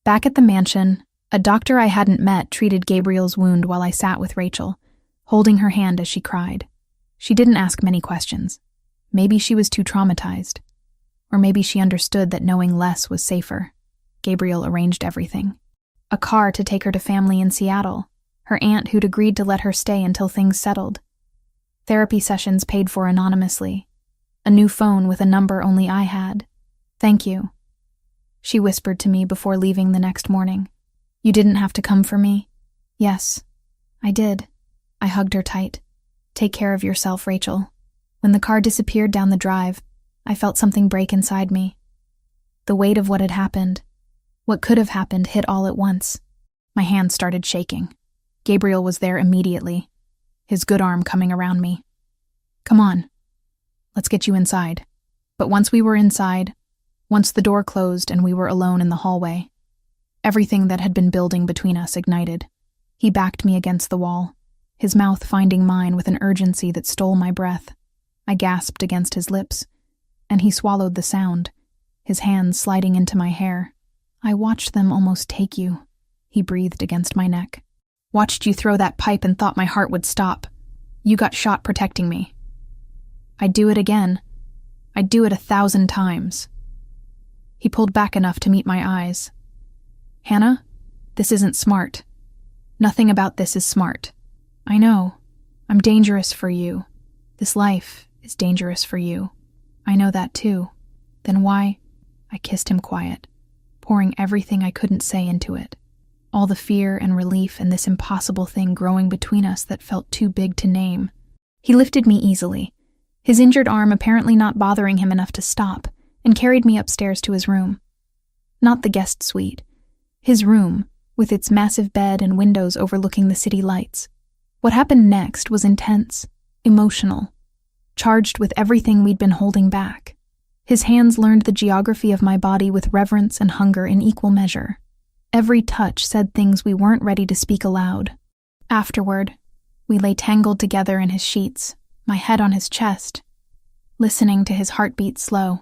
Back at the mansion, a doctor I hadn't met treated Gabriel's wound while I sat with Rachel, holding her hand as she cried. She didn't ask many questions. Maybe she was too traumatized. Or maybe she understood that knowing less was safer. Gabriel arranged everything. A car to take her to family in Seattle, her aunt who'd agreed to let her stay until things settled. Therapy sessions paid for anonymously. A new phone with a number only I had. Thank you, she whispered to me before leaving the next morning. You didn't have to come for me. Yes, I did. I hugged her tight. Take care of yourself, Rachel. When the car disappeared down the drive, I felt something break inside me. The weight of what had happened, what could have happened, hit all at once. My hand started shaking. Gabriel was there immediately, his good arm coming around me. Come on, let's get you inside. But once we were inside, once the door closed and we were alone in the hallway, everything that had been building between us ignited. He backed me against the wall, his mouth finding mine with an urgency that stole my breath. I gasped against his lips, and he swallowed the sound, his hands sliding into my hair. I watched them almost take you, he breathed against my neck. Watched you throw that pipe and thought my heart would stop. You got shot protecting me. I'd do it again. I'd do it 1,000 times. He pulled back enough to meet my eyes. Hannah, this isn't smart. Nothing about this is smart. I know. I'm dangerous for you. This life is dangerous for you. I know that too. Then why? I kissed him quiet, pouring everything I couldn't say into it. All the fear and relief and this impossible thing growing between us that felt too big to name. He lifted me easily, his injured arm apparently not bothering him enough to stop, and carried me upstairs to his room. Not the guest suite. His room, with its massive bed and windows overlooking the city lights. What happened next was intense, emotional, charged with everything we'd been holding back. His hands learned the geography of my body with reverence and hunger in equal measure. Every touch said things we weren't ready to speak aloud. Afterward, we lay tangled together in his sheets, my head on his chest, listening to his heartbeat slow.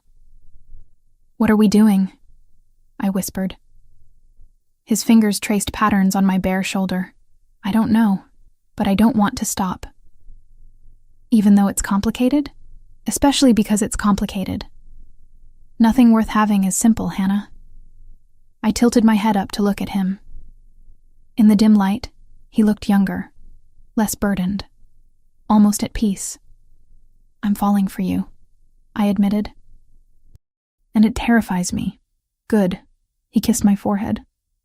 What are we doing? I whispered. His fingers traced patterns on my bare shoulder. I don't know, but I don't want to stop. Even though it's complicated? Especially because it's complicated. Nothing worth having is simple, Hannah. I tilted my head up to look at him. In the dim light, he looked younger, less burdened, almost at peace. I'm falling for you, I admitted. And it terrifies me. Good, he kissed my forehead,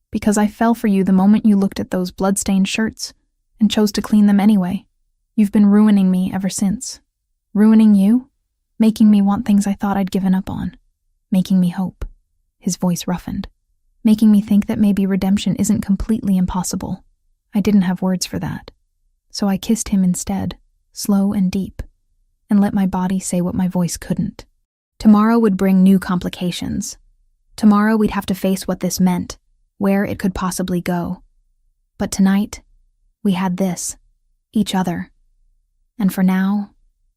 because I fell for you the moment you looked at those blood-stained shirts and chose to clean them anyway. You've been ruining me ever since. Ruining you? Making me want things I thought I'd given up on. Making me hope. His voice roughened. Making me think that maybe redemption isn't completely impossible. I didn't have words for that. So I kissed him instead, slow and deep, and let my body say what my voice couldn't. Tomorrow would bring new complications. Tomorrow we'd have to face what this meant, where it could possibly go. But tonight, we had this, each other. And for now,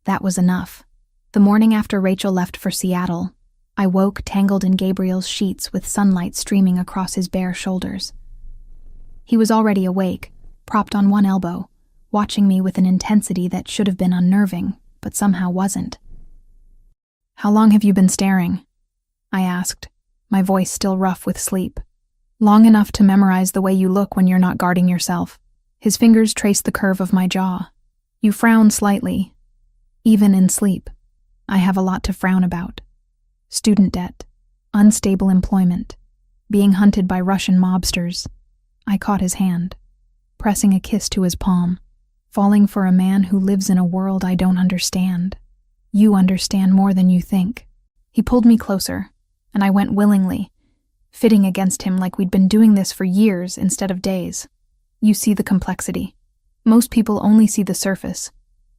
that was enough. The morning after Rachel left for Seattle, I woke tangled in Gabriel's sheets with sunlight streaming across his bare shoulders. He was already awake, propped on one elbow, watching me with an intensity that should have been unnerving, but somehow wasn't. "How long have you been staring?" I asked, my voice still rough with sleep. "Long enough to memorize the way you look when you're not guarding yourself." His fingers traced the curve of my jaw. "You frown slightly. Even in sleep. I have a lot to frown about. Student debt, unstable employment, being hunted by Russian mobsters." I caught his hand, pressing a kiss to his palm, falling for a man who lives in a world I don't understand. "You understand more than you think." He pulled me closer, and I went willingly, fitting against him like we'd been doing this for years instead of days. "You see the complexity. Most people only see the surface,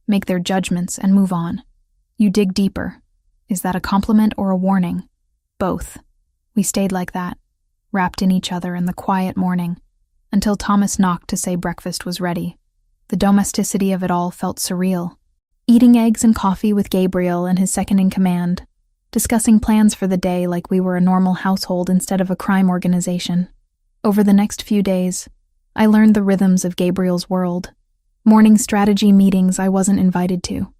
make their judgments, and move on. You dig deeper. Is that a compliment or a warning?" "Both." We stayed like that, wrapped in each other in the quiet morning, until Thomas knocked to say breakfast was ready. The domesticity of it all felt surreal. Eating eggs and coffee with Gabriel and his second-in-command, discussing plans for the day like we were a normal household instead of a crime organization. Over the next few days, I learned the rhythms of Gabriel's world. Morning strategy meetings I wasn't invited to.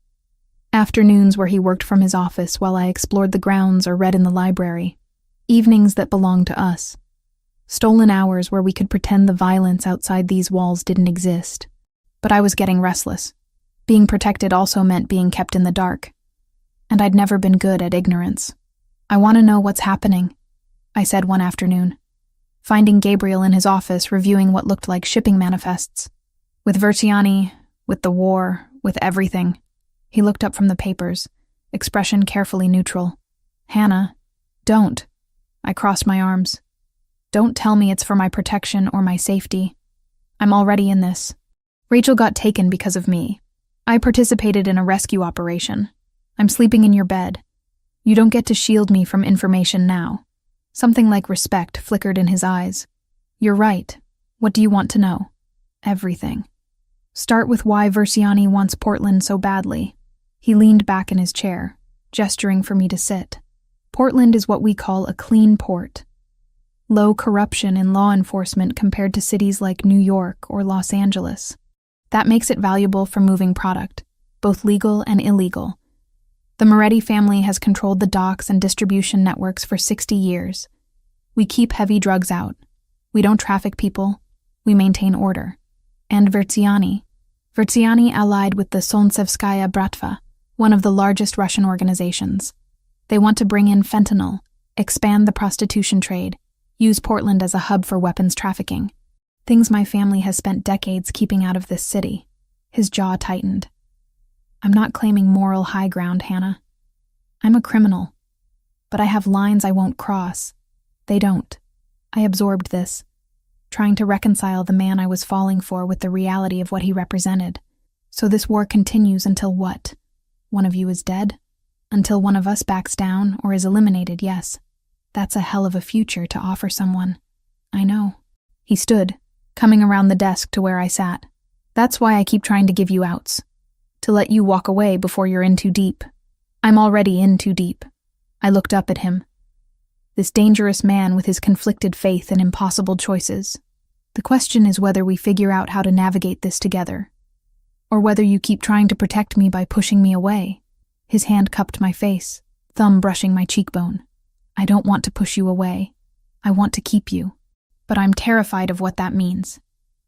Afternoons where he worked from his office while I explored the grounds or read in the library. Evenings that belonged to us. Stolen hours where we could pretend the violence outside these walls didn't exist. But I was getting restless. Being protected also meant being kept in the dark. And I'd never been good at ignorance. "I want to know what's happening," I said one afternoon, finding Gabriel in his office reviewing what looked like shipping manifests. With Versiani, with the war, with everything. He looked up from the papers, expression carefully neutral. "Hannah, don't." I crossed my arms. "Don't tell me it's for my protection or my safety. I'm already in this. Rachel got taken because of me. I participated in a rescue operation. I'm sleeping in your bed. You don't get to shield me from information now." Something like respect flickered in his eyes. "You're right. What do you want to know?" "Everything. Start with why Versiani wants Portland so badly." He leaned back in his chair, gesturing for me to sit. "Portland is what we call a clean port. Low corruption in law enforcement compared to cities like New York or Los Angeles. That makes it valuable for moving product, both legal and illegal. The Moretti family has controlled the docks and distribution networks for 60 years. We keep heavy drugs out. We don't traffic people. We maintain order. And Versiani allied with the Solntsevskaya Bratva, one of the largest Russian organizations. They want to bring in fentanyl, expand the prostitution trade, use Portland as a hub for weapons trafficking. Things my family has spent decades keeping out of this city." His jaw tightened. "I'm not claiming moral high ground, Hannah. I'm a criminal. But I have lines I won't cross. They don't. I absorbed this, trying to reconcile the man I was falling for with the reality of what he represented. So this war continues until what? One of you is dead? Until one of us backs down or is eliminated, yes. That's a hell of a future to offer someone." "I know." He stood, coming around the desk to where I sat. "That's why I keep trying to give you outs. To let you walk away before you're in too deep. I'm already in too deep." I looked up at him. This dangerous man with his conflicted faith and impossible choices. "The question is whether we figure out how to navigate this together. Or whether you keep trying to protect me by pushing me away." His hand cupped my face, thumb brushing my cheekbone. "I don't want to push you away. I want to keep you. But I'm terrified of what that means.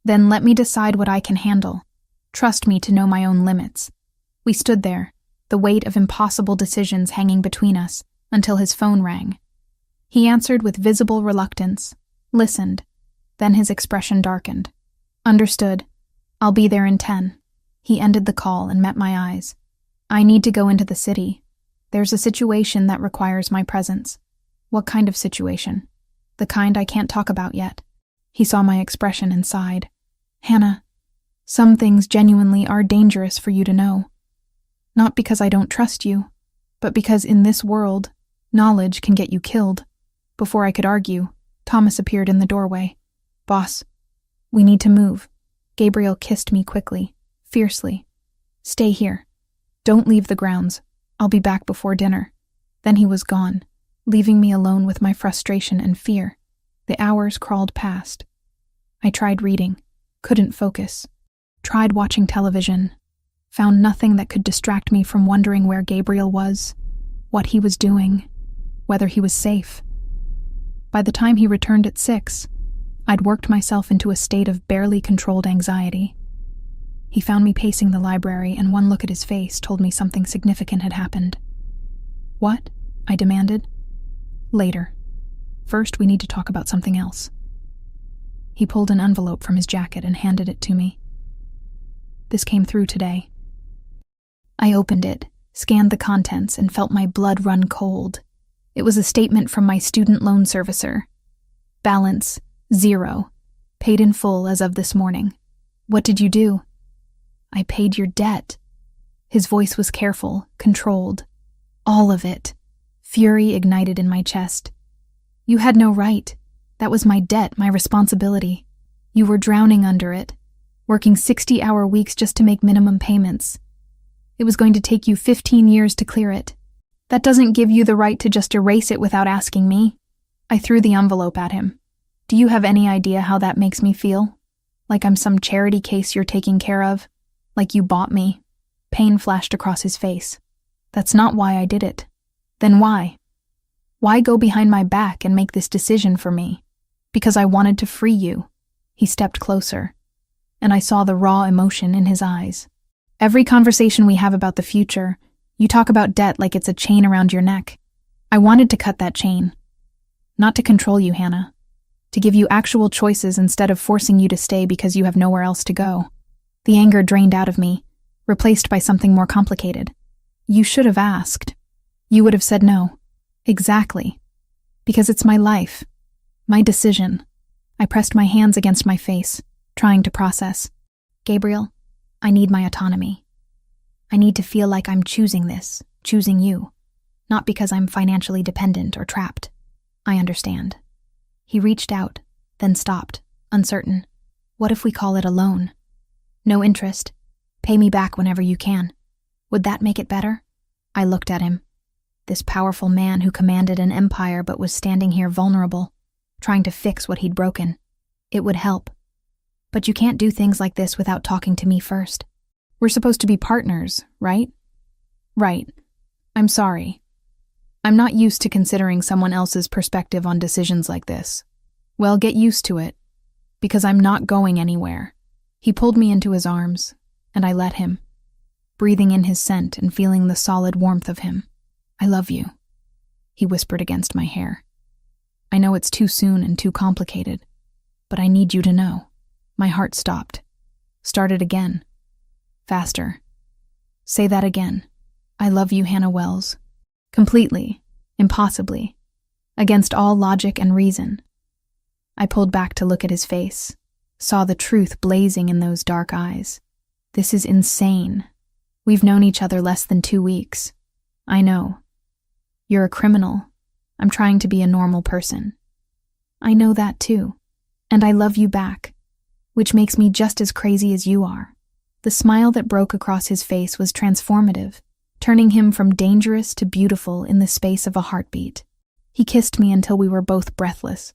Then let me decide what I can handle. Trust me to know my own limits." We stood there, the weight of impossible decisions hanging between us, until his phone rang. He answered with visible reluctance, listened, then his expression darkened. "Understood. I'll be there in 10. He ended the call and met my eyes. "I need to go into the city. There's a situation that requires my presence." "What kind of situation?" "The kind I can't talk about yet." He saw my expression and sighed. "Hannah, some things genuinely are dangerous for you to know. Not because I don't trust you, but because in this world, knowledge can get you killed." Before I could argue, Thomas appeared in the doorway. "Boss, we need to move." Gabriel kissed me quickly, fiercely. "Stay here. Don't leave the grounds. I'll be back before dinner." Then he was gone, leaving me alone with my frustration and fear. The hours crawled past. I tried reading, couldn't focus. tried watching television, found nothing that could distract me from wondering where Gabriel was, what he was doing, whether he was safe. By the time he returned at 6, I'd worked myself into a state of barely controlled anxiety. He found me pacing the library, and one look at his face told me something significant had happened. "What?" I demanded. "Later. First, we need to talk about something else." He pulled an envelope from his jacket and handed it to me. "This came through today." I opened it, scanned the contents, and felt my blood run cold. It was a statement from my student loan servicer. Balance, 0. Paid in full as of this morning. "What did you do?" "I paid your debt." His voice was careful, controlled. All of it. Fury ignited in my chest. "You had no right. That was my debt, my responsibility. You were drowning under it, working 60-hour weeks just to make minimum payments. It was going to take you 15 years to clear it. That doesn't give you the right to just erase it without asking me." I threw the envelope at him. "Do you have any idea how that makes me feel? Like I'm some charity case you're taking care of? Like you bought me?" Pain flashed across his face. "That's not why I did it." "Then why? Why go behind my back and make this decision for me?" "Because I wanted to free you." He stepped closer, and I saw the raw emotion in his eyes. "Every conversation we have about the future, you talk about debt like it's a chain around your neck. I wanted to cut that chain. Not to control you, Hannah. To give you actual choices instead of forcing you to stay because you have nowhere else to go." The anger drained out of me, replaced by something more complicated. "You should have asked. You would have said no." "Exactly. Because it's my life. My decision." I pressed my hands against my face, trying to process. "Gabriel, I need my autonomy. I need to feel like I'm choosing this, choosing you. Not because I'm financially dependent or trapped. I understand." He reached out, then stopped, uncertain. "What if we call it a loan? No interest. Pay me back whenever you can. Would that make it better?" I looked at him. This powerful man who commanded an empire but was standing here vulnerable, trying to fix what he'd broken. It would help. "But you can't do things like this without talking to me first. We're supposed to be partners, right?" "Right. I'm sorry. I'm not used to considering someone else's perspective on decisions like this." "Well, get used to it, because I'm not going anywhere." He pulled me into his arms, and I let him, breathing in his scent and feeling the solid warmth of him. "I love you," he whispered against my hair. "I know it's too soon and too complicated, but I need you to know." My heart stopped. Started again. Faster. "Say that again." "I love you, Hannah Wells." Completely. Impossibly. Against all logic and reason. I pulled back to look at his face, saw the truth blazing in those dark eyes. "This is insane. We've known each other less than 2 weeks. I know. You're a criminal. I'm trying to be a normal person. I know that too. And I love you back, which makes me just as crazy as you are." The smile that broke across his face was transformative, turning him from dangerous to beautiful in the space of a heartbeat. He kissed me until we were both breathless,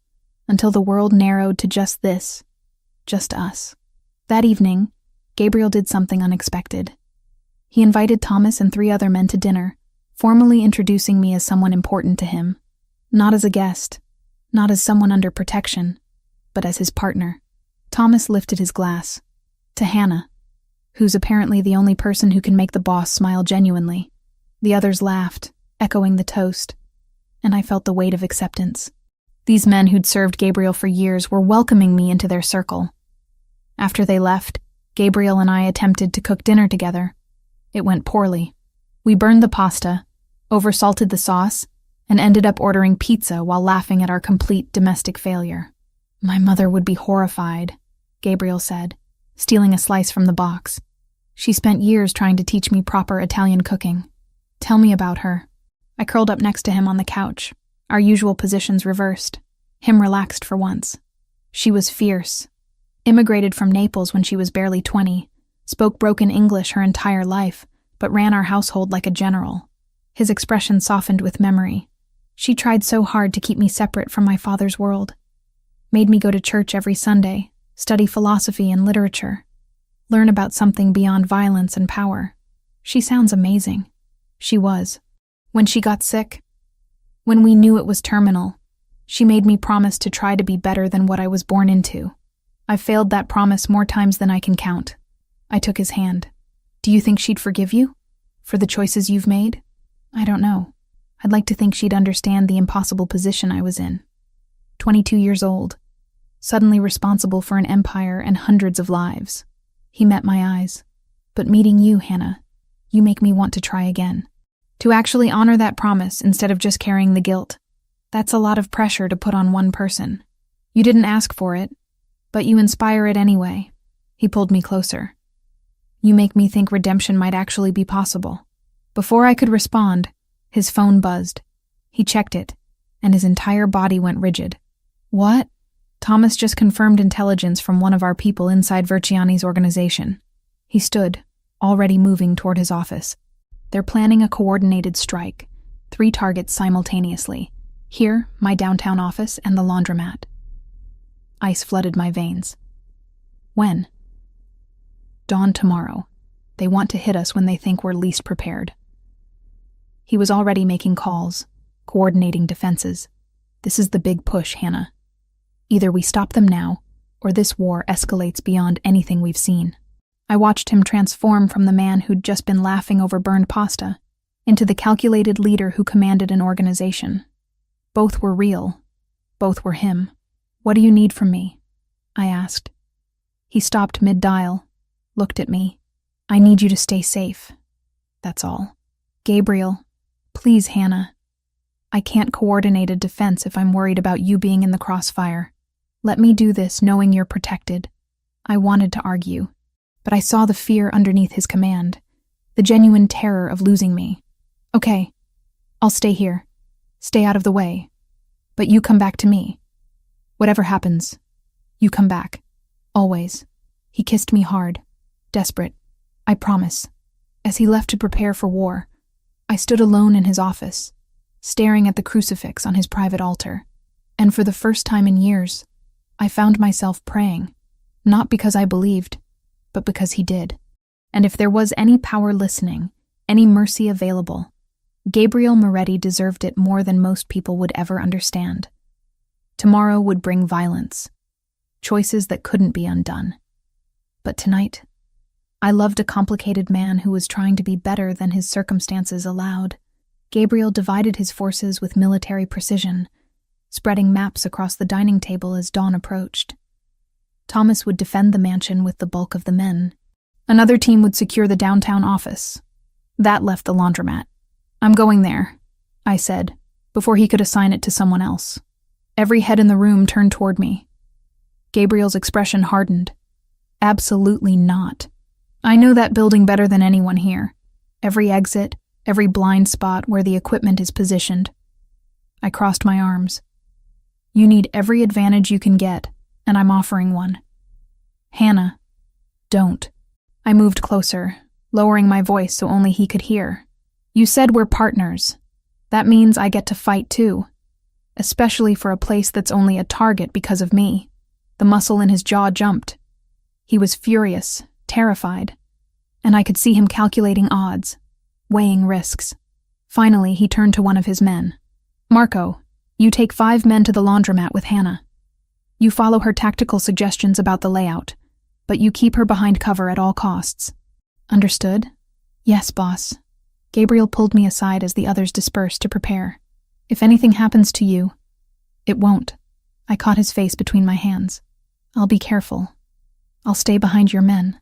until the world narrowed to just this, just us. That evening, Gabriel did something unexpected. He invited Thomas and 3 other men to dinner, formally introducing me as someone important to him. Not as a guest, not as someone under protection, but as his partner. Thomas lifted his glass. To Hannah, who's apparently the only person who can make the boss smile genuinely. The others laughed, echoing the toast, and I felt the weight of acceptance. These men who'd served Gabriel for years were welcoming me into their circle. After they left, Gabriel and I attempted to cook dinner together. It went poorly. We burned the pasta, oversalted the sauce, and ended up ordering pizza while laughing at our complete domestic failure. "My mother would be horrified," Gabriel said, stealing a slice from the box. "She spent years trying to teach me proper Italian cooking." "Tell me about her." I curled up next to him on the couch, our usual positions reversed, him relaxed for once. "She was fierce. Immigrated from Naples when she was barely 20, spoke broken English her entire life, but ran our household like a general." His expression softened with memory. "She tried so hard to keep me separate from my father's world. Made me go to church every Sunday, study philosophy and literature. learn about something beyond violence and power. She sounds amazing. She was. When she got sick, when we knew it was terminal, she made me promise to try to be better than what I was born into. I've failed that promise more times than I can count. I took his hand. Do you think she'd forgive you? For the choices you've made? I don't know. I'd like to think she'd understand the impossible position I was in. 22 years old, suddenly responsible for an empire and hundreds of lives. He met my eyes. But meeting you, Hannah, you make me want to try again. To actually honor that promise instead of just carrying the guilt. That's a lot of pressure to put on one person. You didn't ask for it, but you inspire it anyway. He pulled me closer. You make me think redemption might actually be possible. Before I could respond, his phone buzzed. He checked it, and his entire body went rigid. What? Thomas just confirmed intelligence from one of our people inside Verciani's organization. He stood, already moving toward his office. They're planning a coordinated strike, 3 targets simultaneously. Here, my downtown office, and the laundromat. Ice flooded my veins. When? Dawn tomorrow. They want to hit us when they think we're least prepared. He was already making calls, coordinating defenses. This is the big push, Hannah. Either we stop them now, or this war escalates beyond anything we've seen. I watched him transform from the man who'd just been laughing over burned pasta into the calculated leader who commanded an organization. Both were real. Both were him. What do you need from me? I asked. He stopped mid-dial, looked at me. I need you to stay safe. That's all. Gabriel, please, Hannah. I can't coordinate a defense if I'm worried about you being in the crossfire. Let me do this knowing you're protected. I wanted to argue, but I saw the fear underneath his command, the genuine terror of losing me. Okay, I'll stay here. Stay out of the way. But you come back to me. Whatever happens, you come back. Always. He kissed me hard, desperate. I promise. As he left to prepare for war, I stood alone in his office, staring at the crucifix on his private altar. And for the first time in years, I found myself praying, not because I believed, but because he did. And if there was any power listening, any mercy available, Gabriel Moretti deserved it more than most people would ever understand. Tomorrow would bring violence, choices that couldn't be undone. But tonight, I loved a complicated man who was trying to be better than his circumstances allowed. Gabriel divided his forces with military precision, spreading maps across the dining table as dawn approached. Thomas would defend the mansion with the bulk of the men. Another team would secure the downtown office. That left the laundromat. I'm going there, I said, before he could assign it to someone else. Every head in the room turned toward me. Gabriel's expression hardened. Absolutely not. I know that building better than anyone here. Every exit, every blind spot where the equipment is positioned. I crossed my arms. You need every advantage you can get, and I'm offering one. Hannah, don't. I moved closer, lowering my voice so only he could hear. You said we're partners. That means I get to fight too. Especially for a place that's only a target because of me. The muscle in his jaw jumped. He was furious, terrified, and I could see him calculating odds, weighing risks. Finally, he turned to one of his men. Marco, you take 5 men to the laundromat with Hannah. You follow her tactical suggestions about the layout, but you keep her behind cover at all costs. Understood? Yes, boss. Gabriel pulled me aside as the others dispersed to prepare. If anything happens to you, it won't. I caught his face between my hands. I'll be careful. I'll stay behind your men.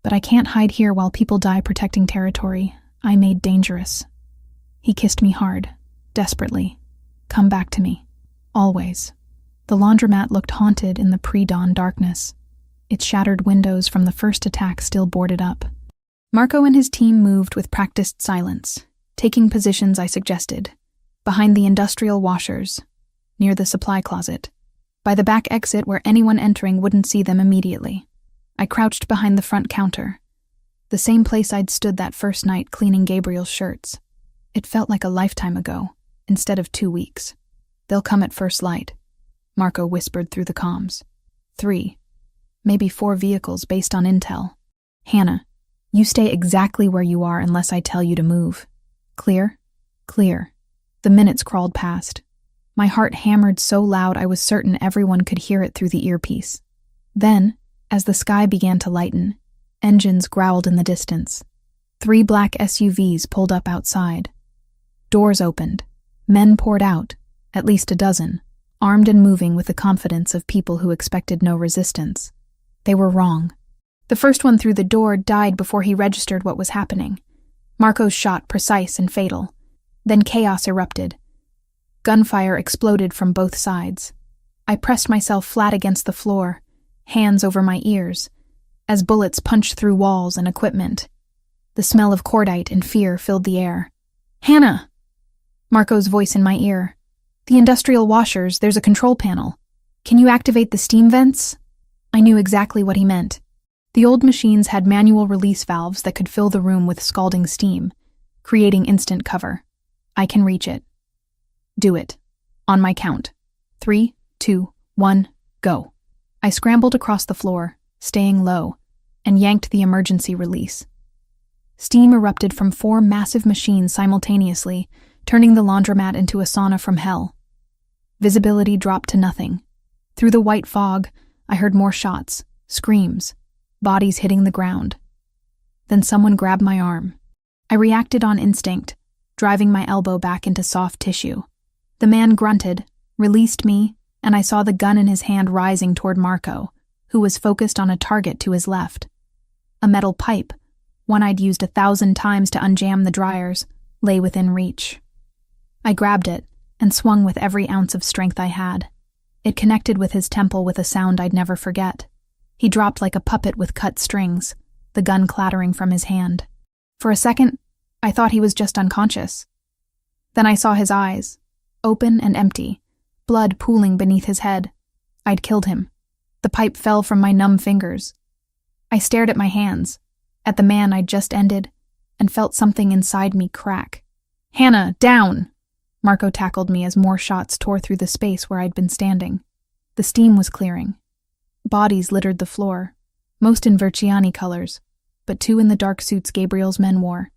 But I can't hide here while people die protecting territory I made dangerous. He kissed me hard, desperately. Come back to me. Always. The laundromat looked haunted in the pre-dawn darkness. Its shattered windows from the first attack still boarded up. Marco and his team moved with practiced silence, taking positions I suggested, behind the industrial washers, near the supply closet, by the back exit where anyone entering wouldn't see them immediately. I crouched behind the front counter, the same place I'd stood that first night cleaning Gabriel's shirts. It felt like a lifetime ago, instead of 2 weeks. They'll come at first light, Marco whispered through the comms. 3, maybe 4 vehicles based on intel. Hannah, you stay exactly where you are unless I tell you to move. Clear? Clear. The minutes crawled past. My heart hammered so loud I was certain everyone could hear it through the earpiece. Then, as the sky began to lighten, engines growled in the distance. 3 black SUVs pulled up outside. Doors opened. Men poured out, at least a dozen, armed and moving with the confidence of people who expected no resistance. They were wrong. The first one through the door died before he registered what was happening. Marco's shot precise and fatal. Then chaos erupted. Gunfire exploded from both sides. I pressed myself flat against the floor, hands over my ears, as bullets punched through walls and equipment. The smell of cordite and fear filled the air. Hannah! Marco's voice in my ear. The industrial washers, there's a control panel. Can you activate the steam vents? I knew exactly what he meant. The old machines had manual release valves that could fill the room with scalding steam, creating instant cover. I can reach it. Do it. On my count. 3, 2, 1, go. I scrambled across the floor, staying low, and yanked the emergency release. Steam erupted from 4 massive machines simultaneously, turning the laundromat into a sauna from hell. Visibility dropped to nothing. Through the white fog, I heard more shots, screams, bodies hitting the ground. Then someone grabbed my arm. I reacted on instinct, driving my elbow back into soft tissue. The man grunted, released me, and I saw the gun in his hand rising toward Marco, who was focused on a target to his left. A metal pipe, one I'd used 1,000 times to unjam the dryers, lay within reach. I grabbed it and swung with every ounce of strength I had. It connected with his temple with a sound I'd never forget. He dropped like a puppet with cut strings, the gun clattering from his hand. For a second, I thought he was just unconscious. Then I saw his eyes, open and empty, blood pooling beneath his head. I'd killed him. The pipe fell from my numb fingers. I stared at my hands, at the man I'd just ended, and felt something inside me crack. Hannah, down! Marco tackled me as more shots tore through the space where I'd been standing. The steam was clearing. Bodies littered the floor, most in Verciani colors, but 2 in the dark suits Gabriel's men wore.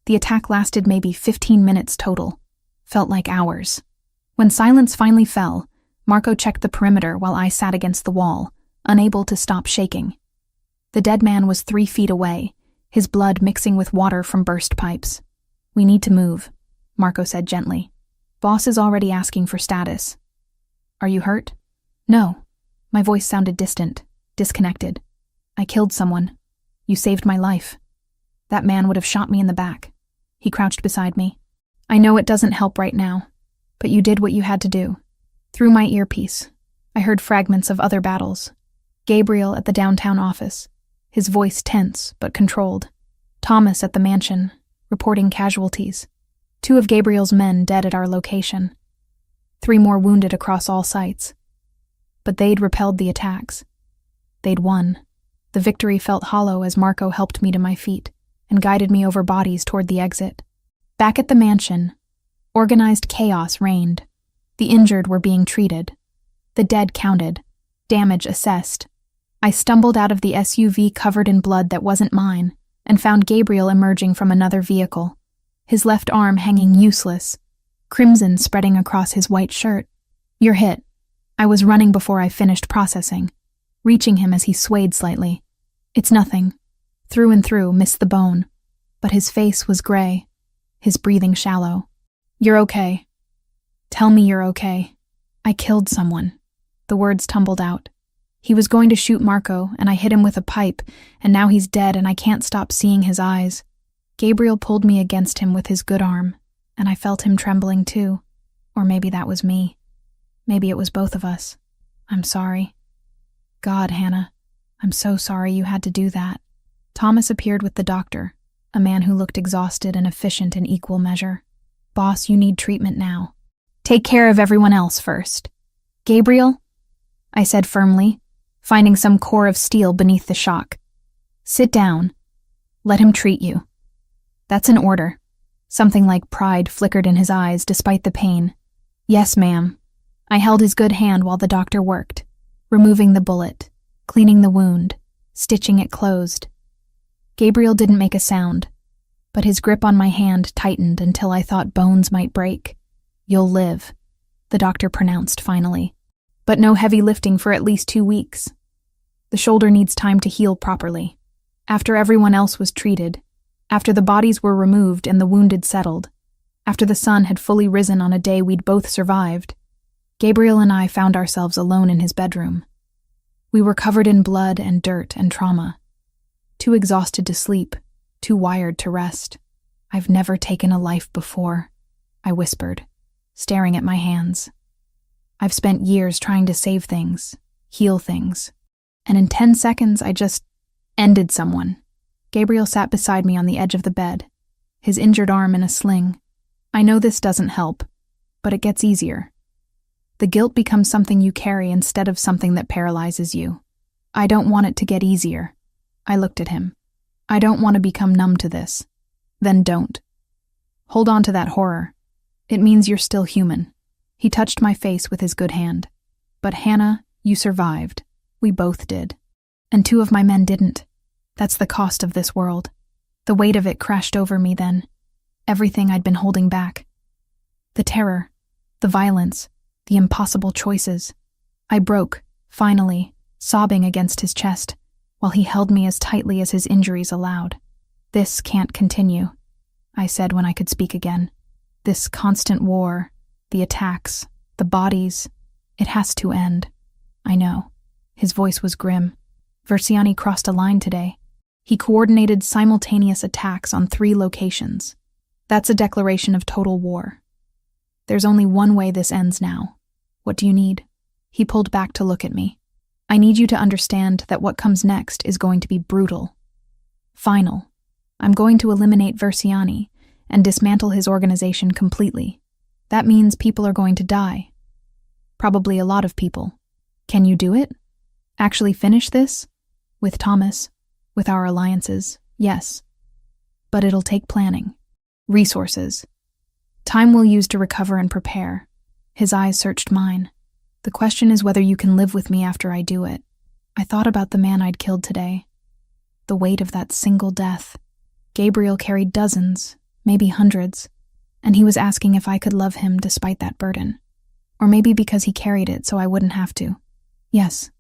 The attack lasted maybe 15 minutes total. Felt like hours. When silence finally fell, Marco checked the perimeter while I sat against the wall, unable to stop shaking. The dead man was 3 feet away, his blood mixing with water from burst pipes. We need to move, Marco said gently. Boss is already asking for status. Are you hurt? No. My voice sounded distant, disconnected. I killed someone. You saved my life. That man would have shot me in the back. He crouched beside me. I know it doesn't help right now, but you did what you had to do. Through my earpiece, I heard fragments of other battles. Gabriel at the downtown office, his voice tense but controlled. Thomas at the mansion, reporting casualties. 2 of Gabriel's men dead at our location. 3 more wounded across all sites. But they'd repelled the attacks. They'd won. The victory felt hollow as Marco helped me to my feet and guided me over bodies toward the exit. Back at the mansion, organized chaos reigned. The injured were being treated. The dead counted. Damage assessed. I stumbled out of the SUV covered in blood that wasn't mine and found Gabriel emerging from another vehicle, his left arm hanging useless, crimson spreading across his white shirt. You're hit. I was running before I finished processing, reaching him as he swayed slightly. It's nothing. Through and through, missed the bone. But his face was gray, his breathing shallow. You're okay. Tell me you're okay. I killed someone. The words tumbled out. He was going to shoot Marco, and I hit him with a pipe, and now he's dead and I can't stop seeing his eyes. Gabriel pulled me against him with his good arm, and I felt him trembling too. Or maybe that was me. Maybe it was both of us. I'm sorry. God, Hannah, I'm so sorry you had to do that. Thomas appeared with the doctor, a man who looked exhausted and efficient in equal measure. Boss, you need treatment now. Take care of everyone else first. Gabriel? I said firmly, finding some core of steel beneath the shock. Sit down. Let him treat you. That's an order. Something like pride flickered in his eyes despite the pain. Yes, ma'am. I held his good hand while the doctor worked, removing the bullet, cleaning the wound, stitching it closed. Gabriel didn't make a sound, but his grip on my hand tightened until I thought bones might break. "You'll live," the doctor pronounced finally. "But no heavy lifting for at least 2 weeks. The shoulder needs time to heal properly. After everyone else was treated, after the bodies were removed and the wounded settled, after the sun had fully risen on a day we'd both survived, Gabriel and I found ourselves alone in his bedroom. We were covered in blood and dirt and trauma. Too exhausted to sleep, too wired to rest. "I've never taken a life before," I whispered, staring at my hands. "I've spent years trying to save things, heal things, and in 10 seconds I just ended someone." Gabriel sat beside me on the edge of the bed, his injured arm in a sling. "I know this doesn't help, but it gets easier. The guilt becomes something you carry instead of something that paralyzes you. I don't want it to get easier." I looked at him. "I don't want to become numb to this." "Then don't. Hold on to that horror. It means you're still human." He touched my face with his good hand. "But Hannah, you survived. We both did. And 2 of my men didn't. That's the cost of this world." The weight of it crashed over me then. Everything I'd been holding back. The terror, the violence, the impossible choices. I broke, finally, sobbing against his chest, while he held me as tightly as his injuries allowed. "This can't continue," I said when I could speak again. "This constant war, the attacks, the bodies, it has to end." "I know." His voice was grim. "Versiani crossed a line today. He coordinated simultaneous attacks on 3 locations. That's a declaration of total war. There's only one way this ends now. What do you need?" He pulled back to look at me. "I need you to understand that what comes next is going to be brutal. Final. I'm going to eliminate Versiani and dismantle his organization completely. That means people are going to die. Probably a lot of people. Can you do it? Actually finish this? With Thomas, with our alliances, yes. But it'll take planning, resources, time we'll use to recover and prepare." His eyes searched mine. "The question is whether you can live with me after I do it." I thought about the man I'd killed today. The weight of that single death. Gabriel carried dozens, maybe hundreds, and he was asking if I could love him despite that burden. Or maybe because he carried it so I wouldn't have to. "Yes,"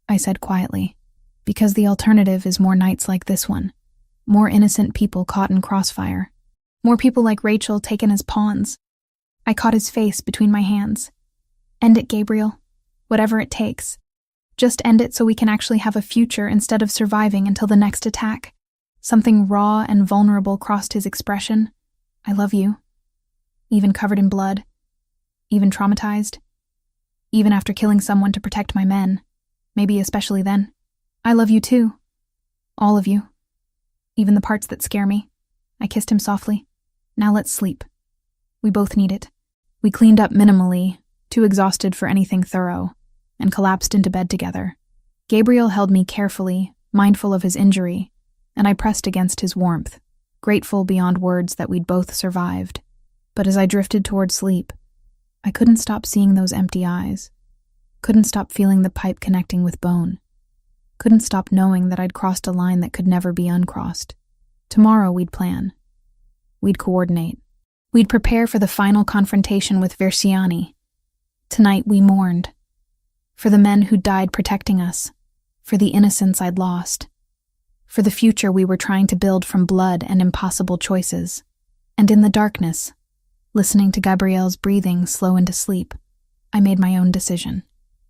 I said quietly, "because the alternative is more nights like this one. More innocent people caught in crossfire. More people like Rachel taken as pawns." I caught his face between my hands. "End it, Gabriel. Whatever it takes. Just end it so we can actually have a future instead of surviving until the next attack." Something raw and vulnerable crossed his expression. "I love you. Even covered in blood. Even traumatized. Even after killing someone to protect my men. Maybe especially then. I love you too. All of you. Even the parts that scare me." I kissed him softly. "Now let's sleep. We both need it." We cleaned up minimally, too exhausted for anything thorough, and collapsed into bed together. Gabriel held me carefully, mindful of his injury, and I pressed against his warmth, grateful beyond words that we'd both survived. But as I drifted toward sleep, I couldn't stop seeing those empty eyes, couldn't stop feeling the pipe connecting with bone, couldn't stop knowing that I'd crossed a line that could never be uncrossed. Tomorrow we'd plan. We'd coordinate. We'd prepare for the final confrontation with Versiani. Tonight we mourned. For the men who died protecting us, for the innocence I'd lost, for the future we were trying to build from blood and impossible choices. And in the darkness, listening to Gabriel's breathing slow into sleep, I made my own decision.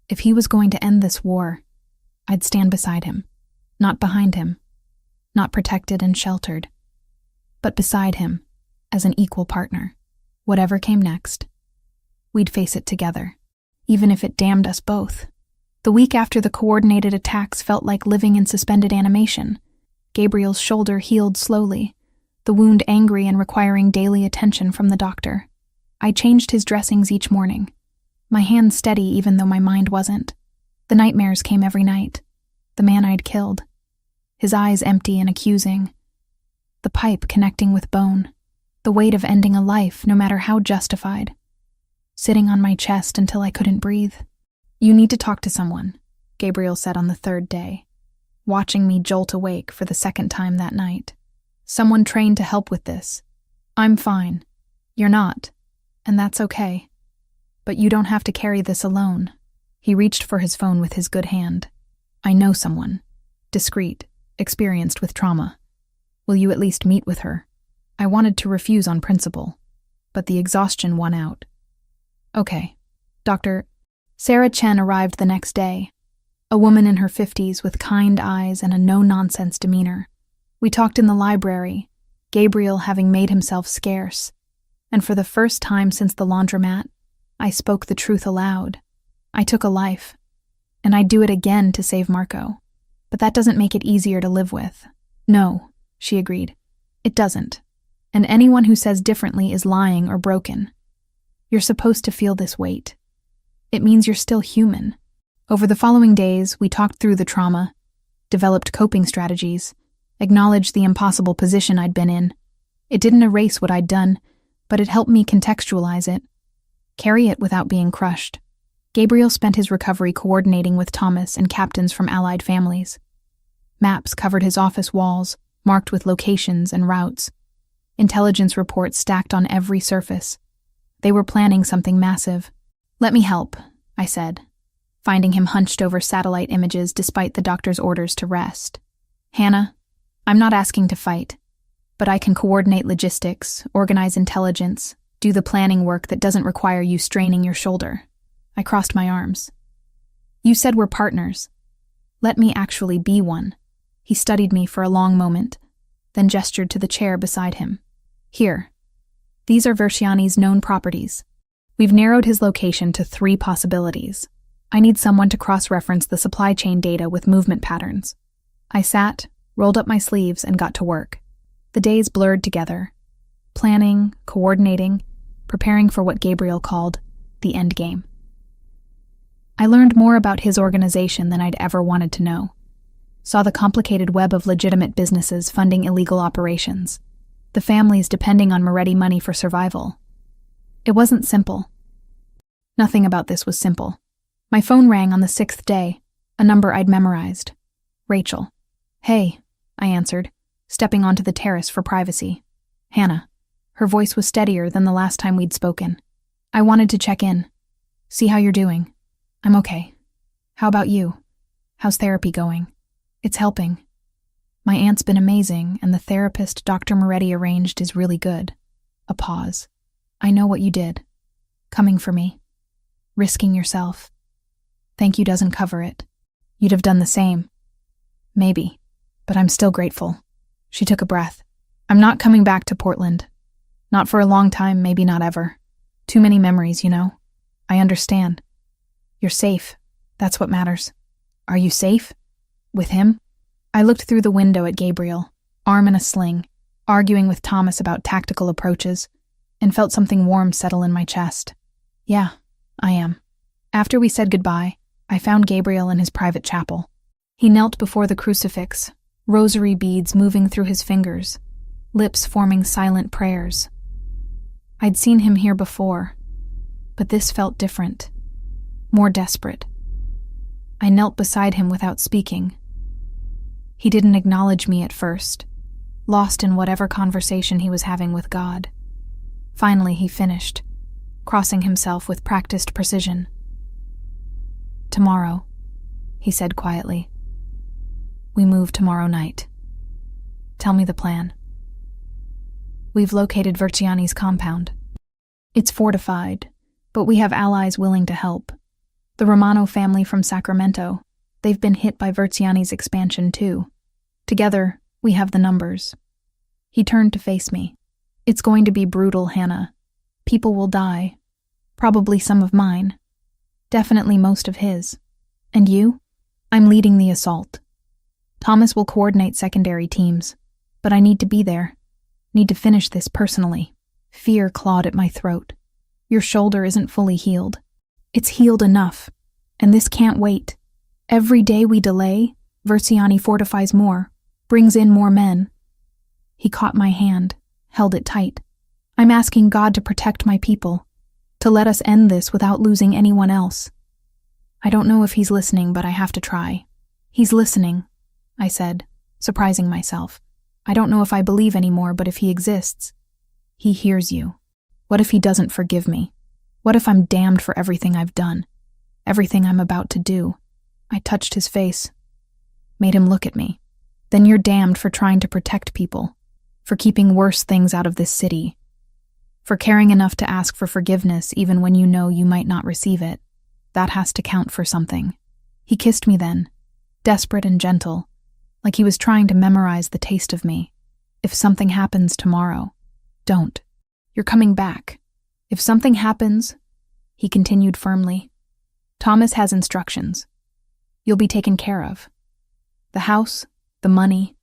If he was going to end this war, I'd stand beside him, not behind him, not protected and sheltered, but beside him, as an equal partner. Whatever came next, we'd face it together, even if it damned us both. The week after the coordinated attacks felt like living in suspended animation. Gabriel's shoulder healed slowly, the wound angry and requiring daily attention from the doctor. I changed his dressings each morning, my hand steady even though my mind wasn't. The nightmares came every night. The man I'd killed, his eyes empty and accusing. The pipe connecting with bone. The weight of ending a life, no matter how justified. Sitting on my chest until I couldn't breathe. "You need to talk to someone," Gabriel said on the 3rd day, watching me jolt awake for the 2nd time that night. Someone trained to help with this. I'm fine. You're not. And that's okay. But you don't have to carry this alone. He reached for his phone with his good hand. I know someone. Discreet, experienced with trauma. Will you at least meet with her? I wanted to refuse on principle, but the exhaustion won out. Okay. Dr. Sarah Chen arrived the next day, a woman in her 50s with kind eyes and a no-nonsense demeanor. We talked in the library, Gabriel having made himself scarce, and for the first time since the laundromat, I spoke the truth aloud. I took a life, and I'd do it again to save Marco. But that doesn't make it easier to live with. No, she agreed. It doesn't. And anyone who says differently is lying or broken. You're supposed to feel this weight. It means you're still human. Over the following days, we talked through the trauma, developed coping strategies, acknowledged the impossible position I'd been in. It didn't erase what I'd done, but it helped me contextualize it, carry it without being crushed. Gabriel spent his recovery coordinating with Thomas and captains from allied families. Maps covered his office walls, marked with locations and routes. Intelligence reports stacked on every surface. They were planning something massive. Let me help, I said, finding him hunched over satellite images despite the doctor's orders to rest. Hannah, I'm not asking to fight, but I can coordinate logistics, organize intelligence, do the planning work that doesn't require you straining your shoulder. I crossed my arms. You said we're partners. Let me actually be one. He studied me for a long moment, then gestured to the chair beside him. Here. These are Verciani's known properties. We've narrowed his location to 3 possibilities. I need someone to cross-reference the supply chain data with movement patterns. I sat, rolled up my sleeves, and got to work. The days blurred together. Planning, coordinating, preparing for what Gabriel called the end game. I learned more about his organization than I'd ever wanted to know. Saw the complicated web of legitimate businesses funding illegal operations. The families depending on Moretti money for survival. It wasn't simple. Nothing about this was simple. My phone rang on the 6th day, a number I'd memorized. Rachel. Hey, I answered, stepping onto the terrace for privacy. Hannah. Her voice was steadier than the last time we'd spoken. I wanted to check in. See how you're doing. I'm okay. How about you? How's therapy going? It's helping. My aunt's been amazing, and the therapist Dr. Moretti arranged is really good. A pause. I know what you did. Coming for me. Risking yourself. Thank you doesn't cover it. You'd have done the same. Maybe. But I'm still grateful. She took a breath. I'm not coming back to Portland. Not for a long time, maybe not ever. Too many memories, you know. I understand. You're safe. That's what matters. Are you safe? With him? I looked through the window at Gabriel, arm in a sling, arguing with Thomas about tactical approaches, and felt something warm settle in my chest. Yeah, I am. After we said goodbye, I found Gabriel in his private chapel. He knelt before the crucifix, rosary beads moving through his fingers, lips forming silent prayers. I'd seen him here before, but this felt different, more desperate. I knelt beside him without speaking. He didn't acknowledge me at first, lost in whatever conversation he was having with God. Finally, he finished, crossing himself with practiced precision. Tomorrow, he said quietly. We move tomorrow night. Tell me the plan. We've located Verciani's compound. It's fortified, but we have allies willing to help. The Romano family from Sacramento, they've been hit by Verciani's expansion too. Together, we have the numbers. He turned to face me. It's going to be brutal, Hannah. People will die. Probably some of mine. Definitely most of his. And you? I'm leading the assault. Thomas will coordinate secondary teams, but I need to be there. Need to finish this personally. Fear clawed at my throat. Your shoulder isn't fully healed. It's healed enough, and this can't wait. Every day we delay, Verciani fortifies more, brings in more men. He caught my hand, held it tight. I'm asking God to protect my people, to let us end this without losing anyone else. I don't know if he's listening, but I have to try. He's listening, I said, surprising myself. I don't know if I believe anymore, but if he exists, he hears you. What if he doesn't forgive me? What if I'm damned for everything I've done? Everything I'm about to do? I touched his face, made him look at me. Then you're damned for trying to protect people, for keeping worse things out of this city, for caring enough to ask for forgiveness even when you know you might not receive it. That has to count for something. He kissed me then, desperate and gentle, like he was trying to memorize the taste of me. If something happens tomorrow, don't. You're coming back. If something happens, he continued firmly, Thomas has instructions. You'll be taken care of. The house, the money,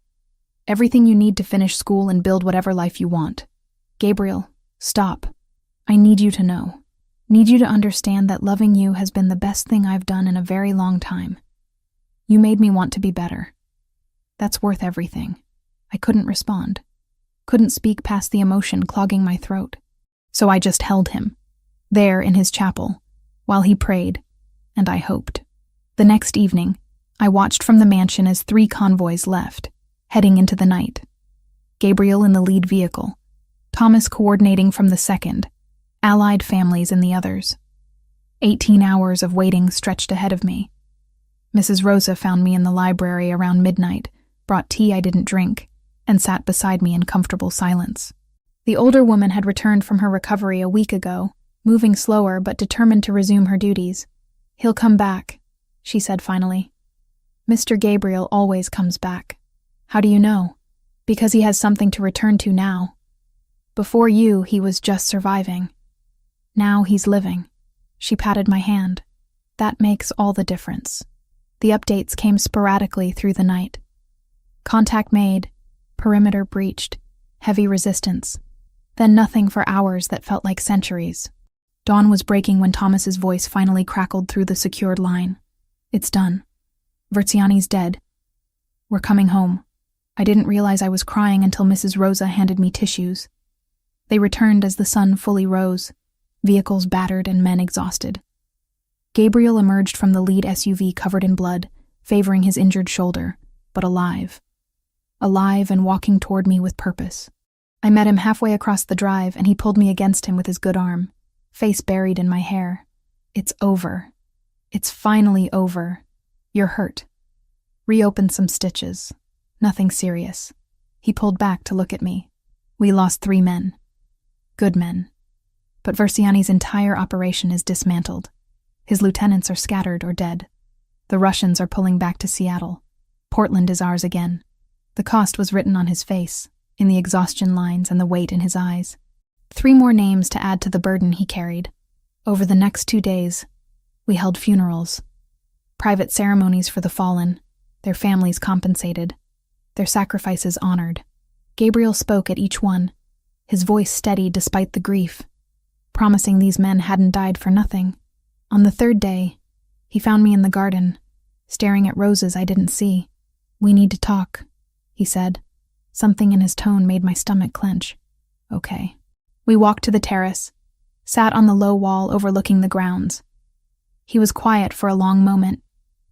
everything you need to finish school and build whatever life you want. Gabriel, stop. I need you to know. Need you to understand that loving you has been the best thing I've done in a very long time. You made me want to be better. That's worth everything. I couldn't respond. Couldn't speak past the emotion clogging my throat. So I just held him, there in his chapel, while he prayed, and I hoped. The next evening, I watched from the mansion as 3 convoys left, heading into the night. Gabriel in the lead vehicle, Thomas coordinating from the second, allied families in the others. 18 hours of waiting stretched ahead of me. Mrs. Rosa found me in the library around midnight, brought tea I didn't drink, and sat beside me in comfortable silence. The older woman had returned from her recovery a week ago, moving slower but determined to resume her duties. He'll come back, she said finally. Mr. Gabriel always comes back. How do you know? Because he has something to return to now. Before you, he was just surviving. Now he's living. She patted my hand. That makes all the difference. The updates came sporadically through the night. Contact made, perimeter breached, heavy resistance. Then nothing for hours that felt like centuries. Dawn was breaking when Thomas's voice finally crackled through the secured line. It's done. Verziani's dead. We're coming home. I didn't realize I was crying until Mrs. Rosa handed me tissues. They returned as the sun fully rose, vehicles battered and men exhausted. Gabriel emerged from the lead SUV covered in blood, favoring his injured shoulder, but alive. Alive and walking toward me with purpose. I met him halfway across the drive and he pulled me against him with his good arm, face buried in my hair. It's over. It's finally over. You're hurt. Reopened some stitches. Nothing serious. He pulled back to look at me. We lost 3 men. Good men. But Verziani's entire operation is dismantled. His lieutenants are scattered or dead. The Russians are pulling back to Seattle. Portland is ours again. The cost was written on his face, in the exhaustion lines and the weight in his eyes. 3 more names to add to the burden he carried. Over the next 2 days, we held funerals. Private ceremonies for the fallen, their families compensated, their sacrifices honored. Gabriel spoke at each one, his voice steady despite the grief, promising these men hadn't died for nothing. On the 3rd day, he found me in the garden, staring at roses I didn't see. We need to talk, he said. Something in his tone made my stomach clench. Okay. We walked to the terrace, sat on the low wall overlooking the grounds. He was quiet for a long moment,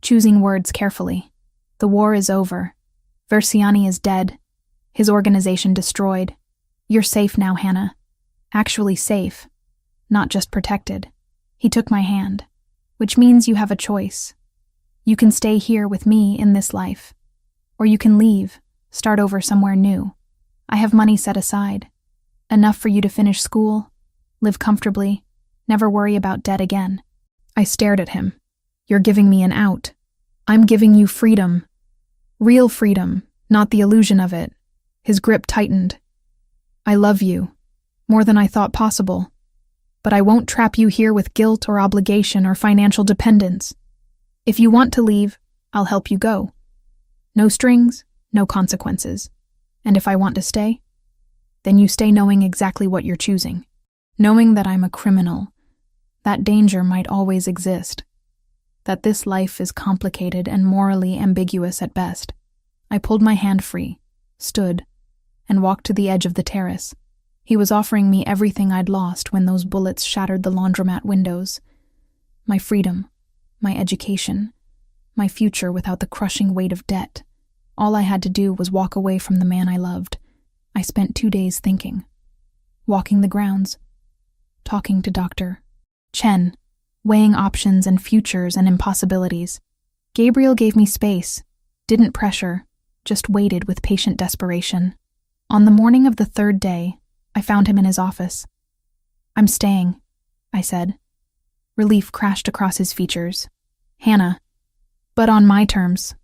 choosing words carefully. The war is over. Verziani is dead. His organization destroyed. You're safe now, Hannah. Actually safe, not just protected. He took my hand, which means you have a choice. You can stay here with me in this life, or you can leave, start over somewhere new. I have money set aside, enough for you to finish school, live comfortably, never worry about debt again. I stared at him. You're giving me an out. I'm giving you freedom. Real freedom, not the illusion of it. His grip tightened. I love you, more than I thought possible. But I won't trap you here with guilt or obligation or financial dependence. If you want to leave, I'll help you go. No strings, no consequences. And if I want to stay, then you stay knowing exactly what you're choosing. Knowing that I'm a criminal, that danger might always exist, that this life is complicated and morally ambiguous at best. I pulled my hand free, stood, and walked to the edge of the terrace. He was offering me everything I'd lost when those bullets shattered the laundromat windows. My freedom, my education, my future without the crushing weight of debt. All I had to do was walk away from the man I loved. I spent 2 days thinking, walking the grounds, talking to Dr. Chen, weighing options and futures and impossibilities. Gabriel gave me space, didn't pressure, just waited with patient desperation. On the morning of the 3rd day, I found him in his office. "I'm staying," I said. Relief crashed across his features. "Hannah, but on my terms."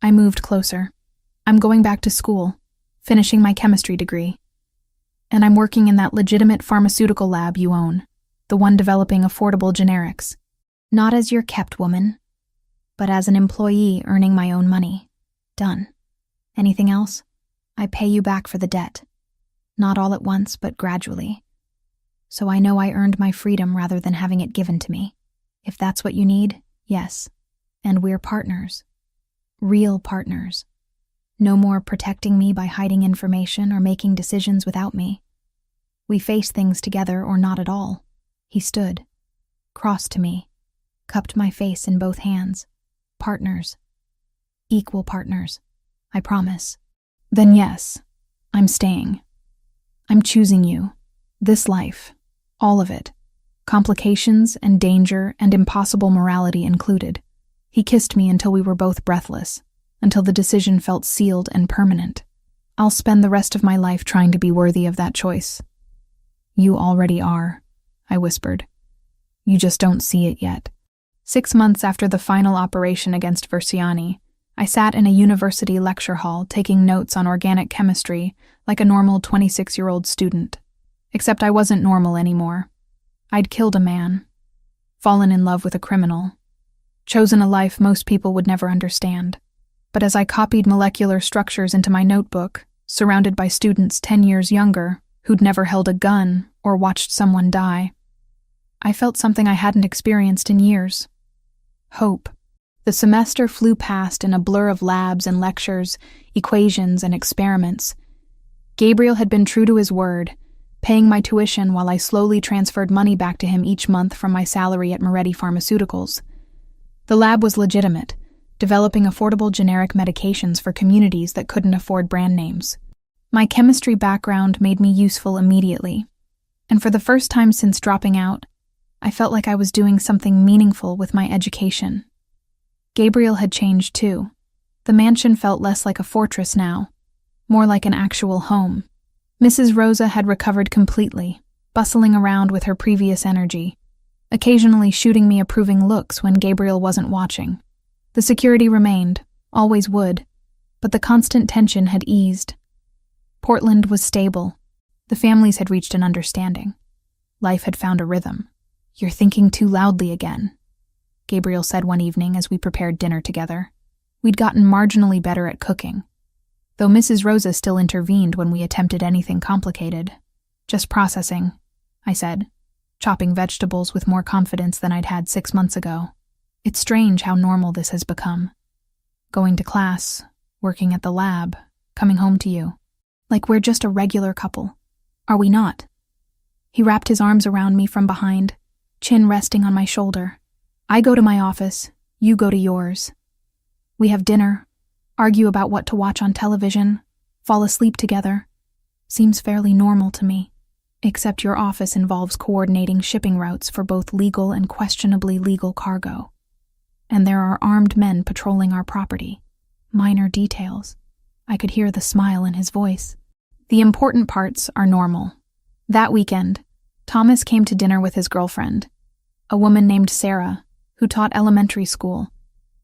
I moved closer. "I'm going back to school, finishing my chemistry degree. And I'm working in that legitimate pharmaceutical lab you own, the one developing affordable generics. Not as your kept woman, but as an employee earning my own money. Done. Anything else? I pay you back for the debt. Not all at once, but gradually. So I know I earned my freedom rather than having it given to me. If that's what you need, yes. And we're partners. Real partners. No more protecting me by hiding information or making decisions without me. We face things together or not at all." He stood, crossed to me, cupped my face in both hands. "Partners. Equal partners. I promise." "Then yes, I'm staying. I'm choosing you. This life. All of it. Complications and danger and impossible morality included." He kissed me until we were both breathless, until the decision felt sealed and permanent. "I'll spend the rest of my life trying to be worthy of that choice." "You already are," I whispered. "You just don't see it yet." 6 months after the final operation against Versiani, I sat in a university lecture hall taking notes on organic chemistry like a normal 26-year-old student. Except I wasn't normal anymore. I'd killed a man, fallen in love with a criminal, chosen a life most people would never understand. But as I copied molecular structures into my notebook, surrounded by students 10 years younger who'd never held a gun or watched someone die, I felt something I hadn't experienced in years. Hope. The semester flew past in a blur of labs and lectures, equations and experiments. Gabriel had been true to his word, paying my tuition while I slowly transferred money back to him each month from my salary at Moretti Pharmaceuticals. The lab was legitimate, developing affordable generic medications for communities that couldn't afford brand names. My chemistry background made me useful immediately, and for the first time since dropping out, I felt like I was doing something meaningful with my education. Gabriel had changed too. The mansion felt less like a fortress now, more like an actual home. Mrs. Rosa had recovered completely, bustling around with her previous energy, occasionally shooting me approving looks when Gabriel wasn't watching. The security remained, always would, but the constant tension had eased. Portland was stable. The families had reached an understanding. Life had found a rhythm. "You're thinking too loudly again," Gabriel said one evening as we prepared dinner together. We'd gotten marginally better at cooking, though Mrs. Rosa still intervened when we attempted anything complicated. "Just processing," I said, chopping vegetables with more confidence than I'd had 6 months ago. "It's strange how normal this has become. Going to class, working at the lab, coming home to you. Like we're just a regular couple. Are we not?" He wrapped his arms around me from behind, chin resting on my shoulder. "I go to my office, you go to yours. We have dinner, argue about what to watch on television, fall asleep together. Seems fairly normal to me. Except your office involves coordinating shipping routes for both legal and questionably legal cargo. And there are armed men patrolling our property. Minor details." I could hear the smile in his voice. "The important parts are normal." That weekend, Thomas came to dinner with his girlfriend, a woman named Sarah, who taught elementary school,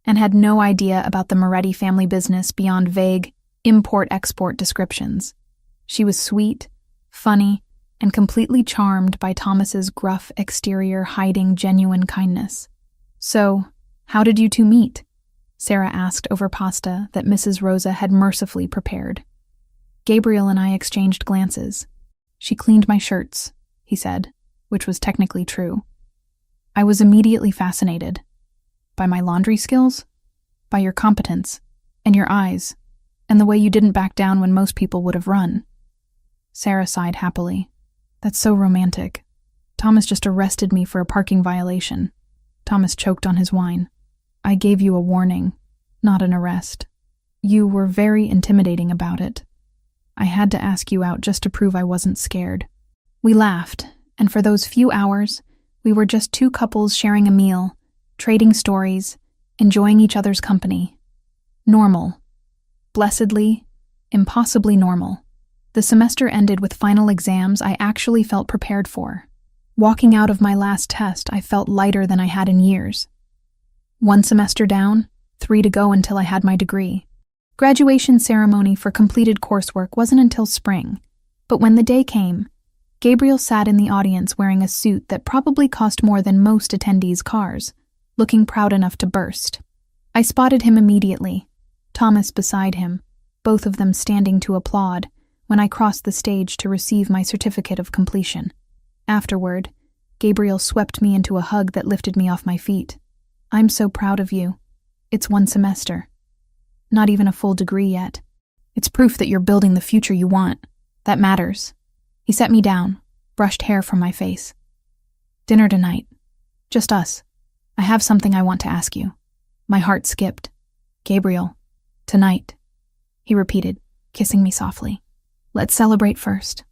and had no idea about the Moretti family business beyond vague import-export descriptions. She was sweet, funny, and completely charmed by Thomas's gruff exterior hiding genuine kindness. "So, how did you two meet?" Sarah asked over pasta that Mrs. Rosa had mercifully prepared. Gabriel and I exchanged glances. "She cleaned my shirts," he said, which was technically true. I was immediately fascinated. "By my laundry skills? By your competence, and your eyes, and the way you didn't back down when most people would have run." Sarah sighed happily. "That's so romantic. Thomas just arrested me for a parking violation." Thomas choked on his wine. "I gave you a warning, not an arrest." You were very intimidating about it. I had to ask you out just to prove I wasn't scared." We laughed, and for those few hours, we were just two couples sharing a meal, trading stories, enjoying each other's company. Normal. Blessedly, impossibly normal. The semester ended with final exams I actually felt prepared for. Walking out of my last test, I felt lighter than I had in years. 1 semester down, 3 to go until I had my degree. Graduation ceremony for completed coursework wasn't until spring, but when the day came, Gabriel sat in the audience wearing a suit that probably cost more than most attendees' cars, looking proud enough to burst. I spotted him immediately, Thomas beside him, both of them standing to applaud when I crossed the stage to receive my certificate of completion. Afterward, Gabriel swept me into a hug that lifted me off my feet. "I'm so proud of you. It's 1 semester. Not even a full degree yet. It's proof that you're building the future you want. That matters." He set me down, brushed hair from my face. "Dinner tonight. Just us. I have something I want to ask you." My heart skipped. "Gabriel, tonight," he repeated, kissing me softly. "Let's celebrate first."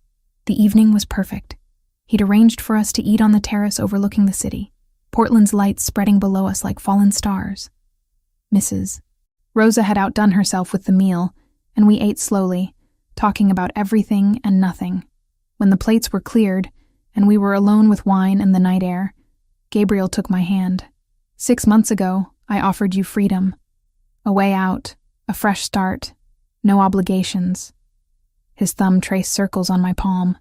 The evening was perfect. He'd arranged for us to eat on the terrace overlooking the city, Portland's lights spreading below us like fallen stars. Mrs. Rosa had outdone herself with the meal, and we ate slowly, talking about everything and nothing. When the plates were cleared, and we were alone with wine and the night air, Gabriel took my hand. "6 months ago, I offered you freedom. A way out, a fresh start, no obligations." His thumb traced circles on my palm.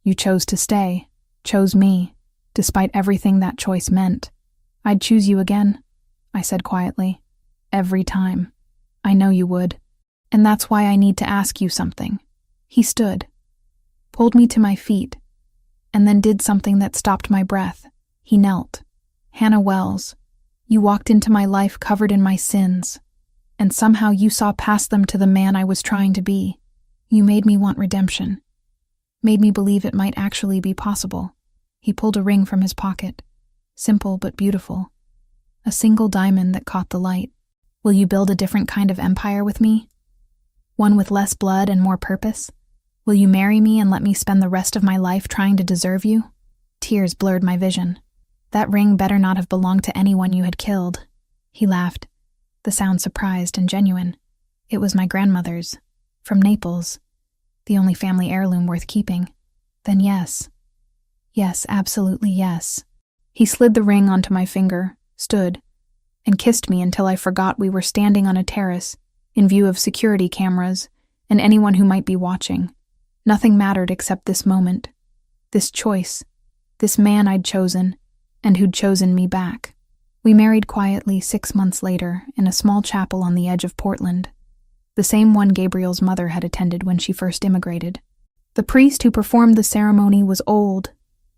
"You chose to stay, chose me, despite everything that choice meant. I'd choose you again," I said quietly. "Every time. I know you would. And that's why I need to ask you something." He stood, pulled me to my feet, and then did something that stopped my breath. He knelt. "Hannah Wells, you walked into my life covered in my sins, and somehow you saw past them to the man I was trying to be. You made me want redemption. Made me believe it might actually be possible." He pulled a ring from his pocket. Simple but beautiful. A single diamond that caught the light. "Will you build a different kind of empire with me? One with less blood and more purpose? Will you marry me and let me spend the rest of my life trying to deserve you?" Tears blurred my vision. "That ring better not have belonged to anyone you had killed." He laughed, the sound surprised and genuine. "It was my grandmother's, from Naples, the only family heirloom worth keeping." "Then yes. Yes, absolutely yes." He slid the ring onto my finger, stood, and kissed me until I forgot we were standing on a terrace, in view of security cameras and anyone who might be watching. Nothing mattered except this moment, this choice, this man I'd chosen, and who'd chosen me back. We married quietly 6 months later in a small chapel on the edge of Portland, the same one Gabriel's mother had attended when she first immigrated. The priest who performed the ceremony was old,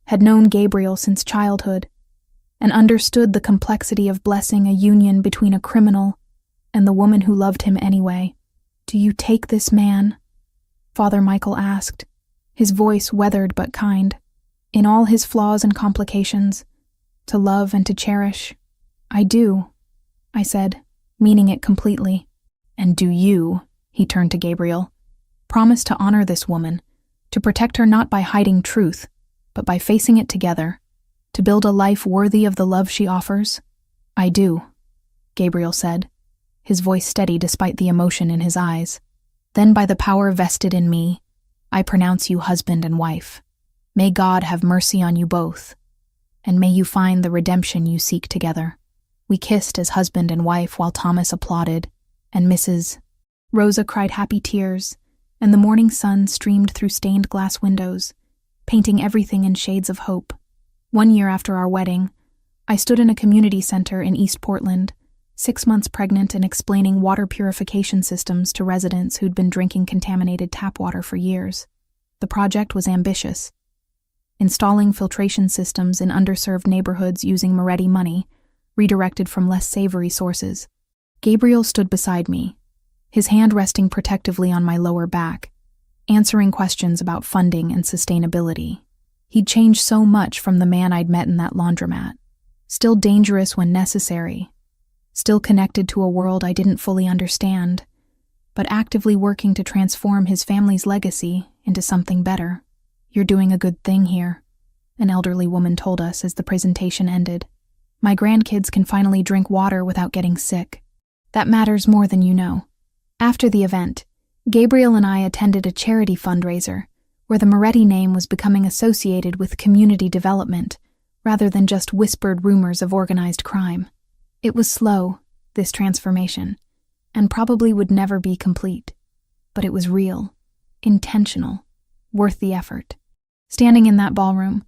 had known Gabriel since childhood, and understood the complexity of blessing a union between a criminal and the woman who loved him anyway. "Do you take this man?" Father Michael asked, his voice weathered but kind. "In all his flaws and complications, to love and to cherish?" "I do," I said, meaning it completely. "And do you," he turned to Gabriel, "promise to honor this woman, to protect her not by hiding truth, but by facing it together, to build a life worthy of the love she offers?" "I do," Gabriel said, his voice steady despite the emotion in his eyes. "Then by the power vested in me, I pronounce you husband and wife. May God have mercy on you both, and may you find the redemption you seek together." We kissed as husband and wife while Thomas applauded, and Mrs. Rosa cried happy tears, and the morning sun streamed through stained glass windows, painting everything in shades of hope. 1 year after our wedding, I stood in a community center in East Portland, 6 months pregnant and explaining water purification systems to residents who'd been drinking contaminated tap water for years. The project was ambitious. Installing filtration systems in underserved neighborhoods using Moretti money, redirected from less savory sources. Gabriel stood beside me, his hand resting protectively on my lower back, answering questions about funding and sustainability. He'd changed so much from the man I'd met in that laundromat. Still dangerous when necessary, still connected to a world I didn't fully understand, but actively working to transform his family's legacy into something better. "You're doing a good thing here," an elderly woman told us as the presentation ended. "My grandkids can finally drink water without getting sick. That matters more than you know." After the event, Gabriel and I attended a charity fundraiser where the Moretti name was becoming associated with community development rather than just whispered rumors of organized crime. It was slow, this transformation, and probably would never be complete. But it was real, intentional, worth the effort. Standing in that ballroom,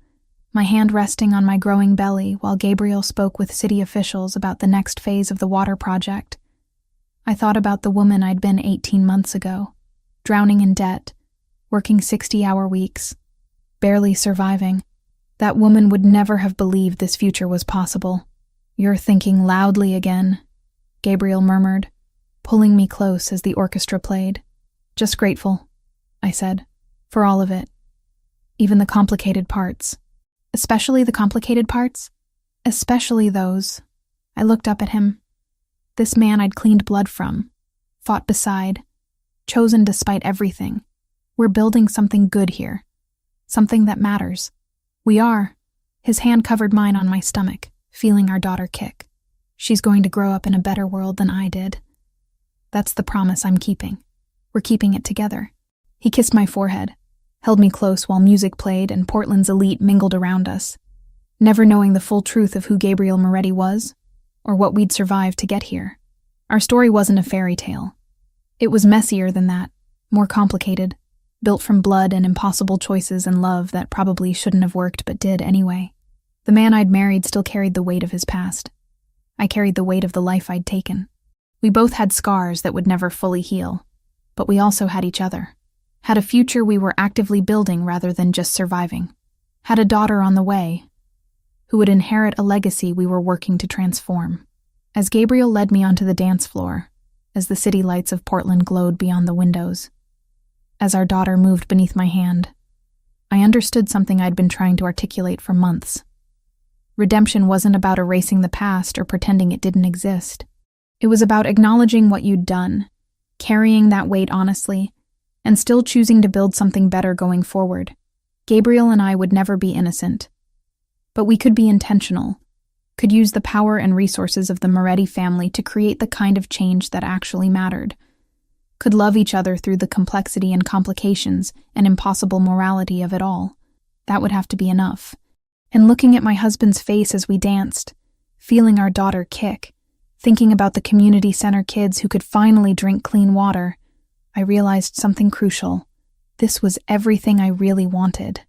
my hand resting on my growing belly while Gabriel spoke with city officials about the next phase of the water project, I thought about the woman I'd been 18 months ago, drowning in debt, working 60-hour weeks, barely surviving. That woman would never have believed this future was possible. "You're thinking loudly again," Gabriel murmured, pulling me close as the orchestra played. "Just grateful," I said, "for all of it. Even the complicated parts." "Especially the complicated parts?" "Especially those." I looked up at him. This man I'd cleaned blood from, fought beside, chosen despite everything. We're building something good here. Something that matters. We are. His hand covered mine on my stomach, feeling our daughter kick. She's going to grow up in a better world than I did. That's the promise I'm keeping. We're keeping it together. He kissed my forehead, held me close while music played and Portland's elite mingled around us, never knowing the full truth of who Gabriel Moretti was, or what we'd survived to get here. Our story wasn't a fairy tale. It was messier than that, more complicated, built from blood and impossible choices and love that probably shouldn't have worked but did anyway. The man I'd married still carried the weight of his past. I carried the weight of the life I'd taken. We both had scars that would never fully heal, but we also had each other. Had a future we were actively building rather than just surviving. Had a daughter on the way, who would inherit a legacy we were working to transform. As Gabriel led me onto the dance floor, as the city lights of Portland glowed beyond the windows, as our daughter moved beneath my hand, I understood something I'd been trying to articulate for months. Redemption wasn't about erasing the past or pretending it didn't exist. It was about acknowledging what you'd done, carrying that weight honestly, and still choosing to build something better going forward. Gabriel and I would never be innocent. But we could be intentional, could use the power and resources of the Moretti family to create the kind of change that actually mattered, could love each other through the complexity and complications and impossible morality of it all. That would have to be enough. And looking at my husband's face as we danced, feeling our daughter kick, thinking about the community center kids who could finally drink clean water, I realized something crucial. This was everything I really wanted.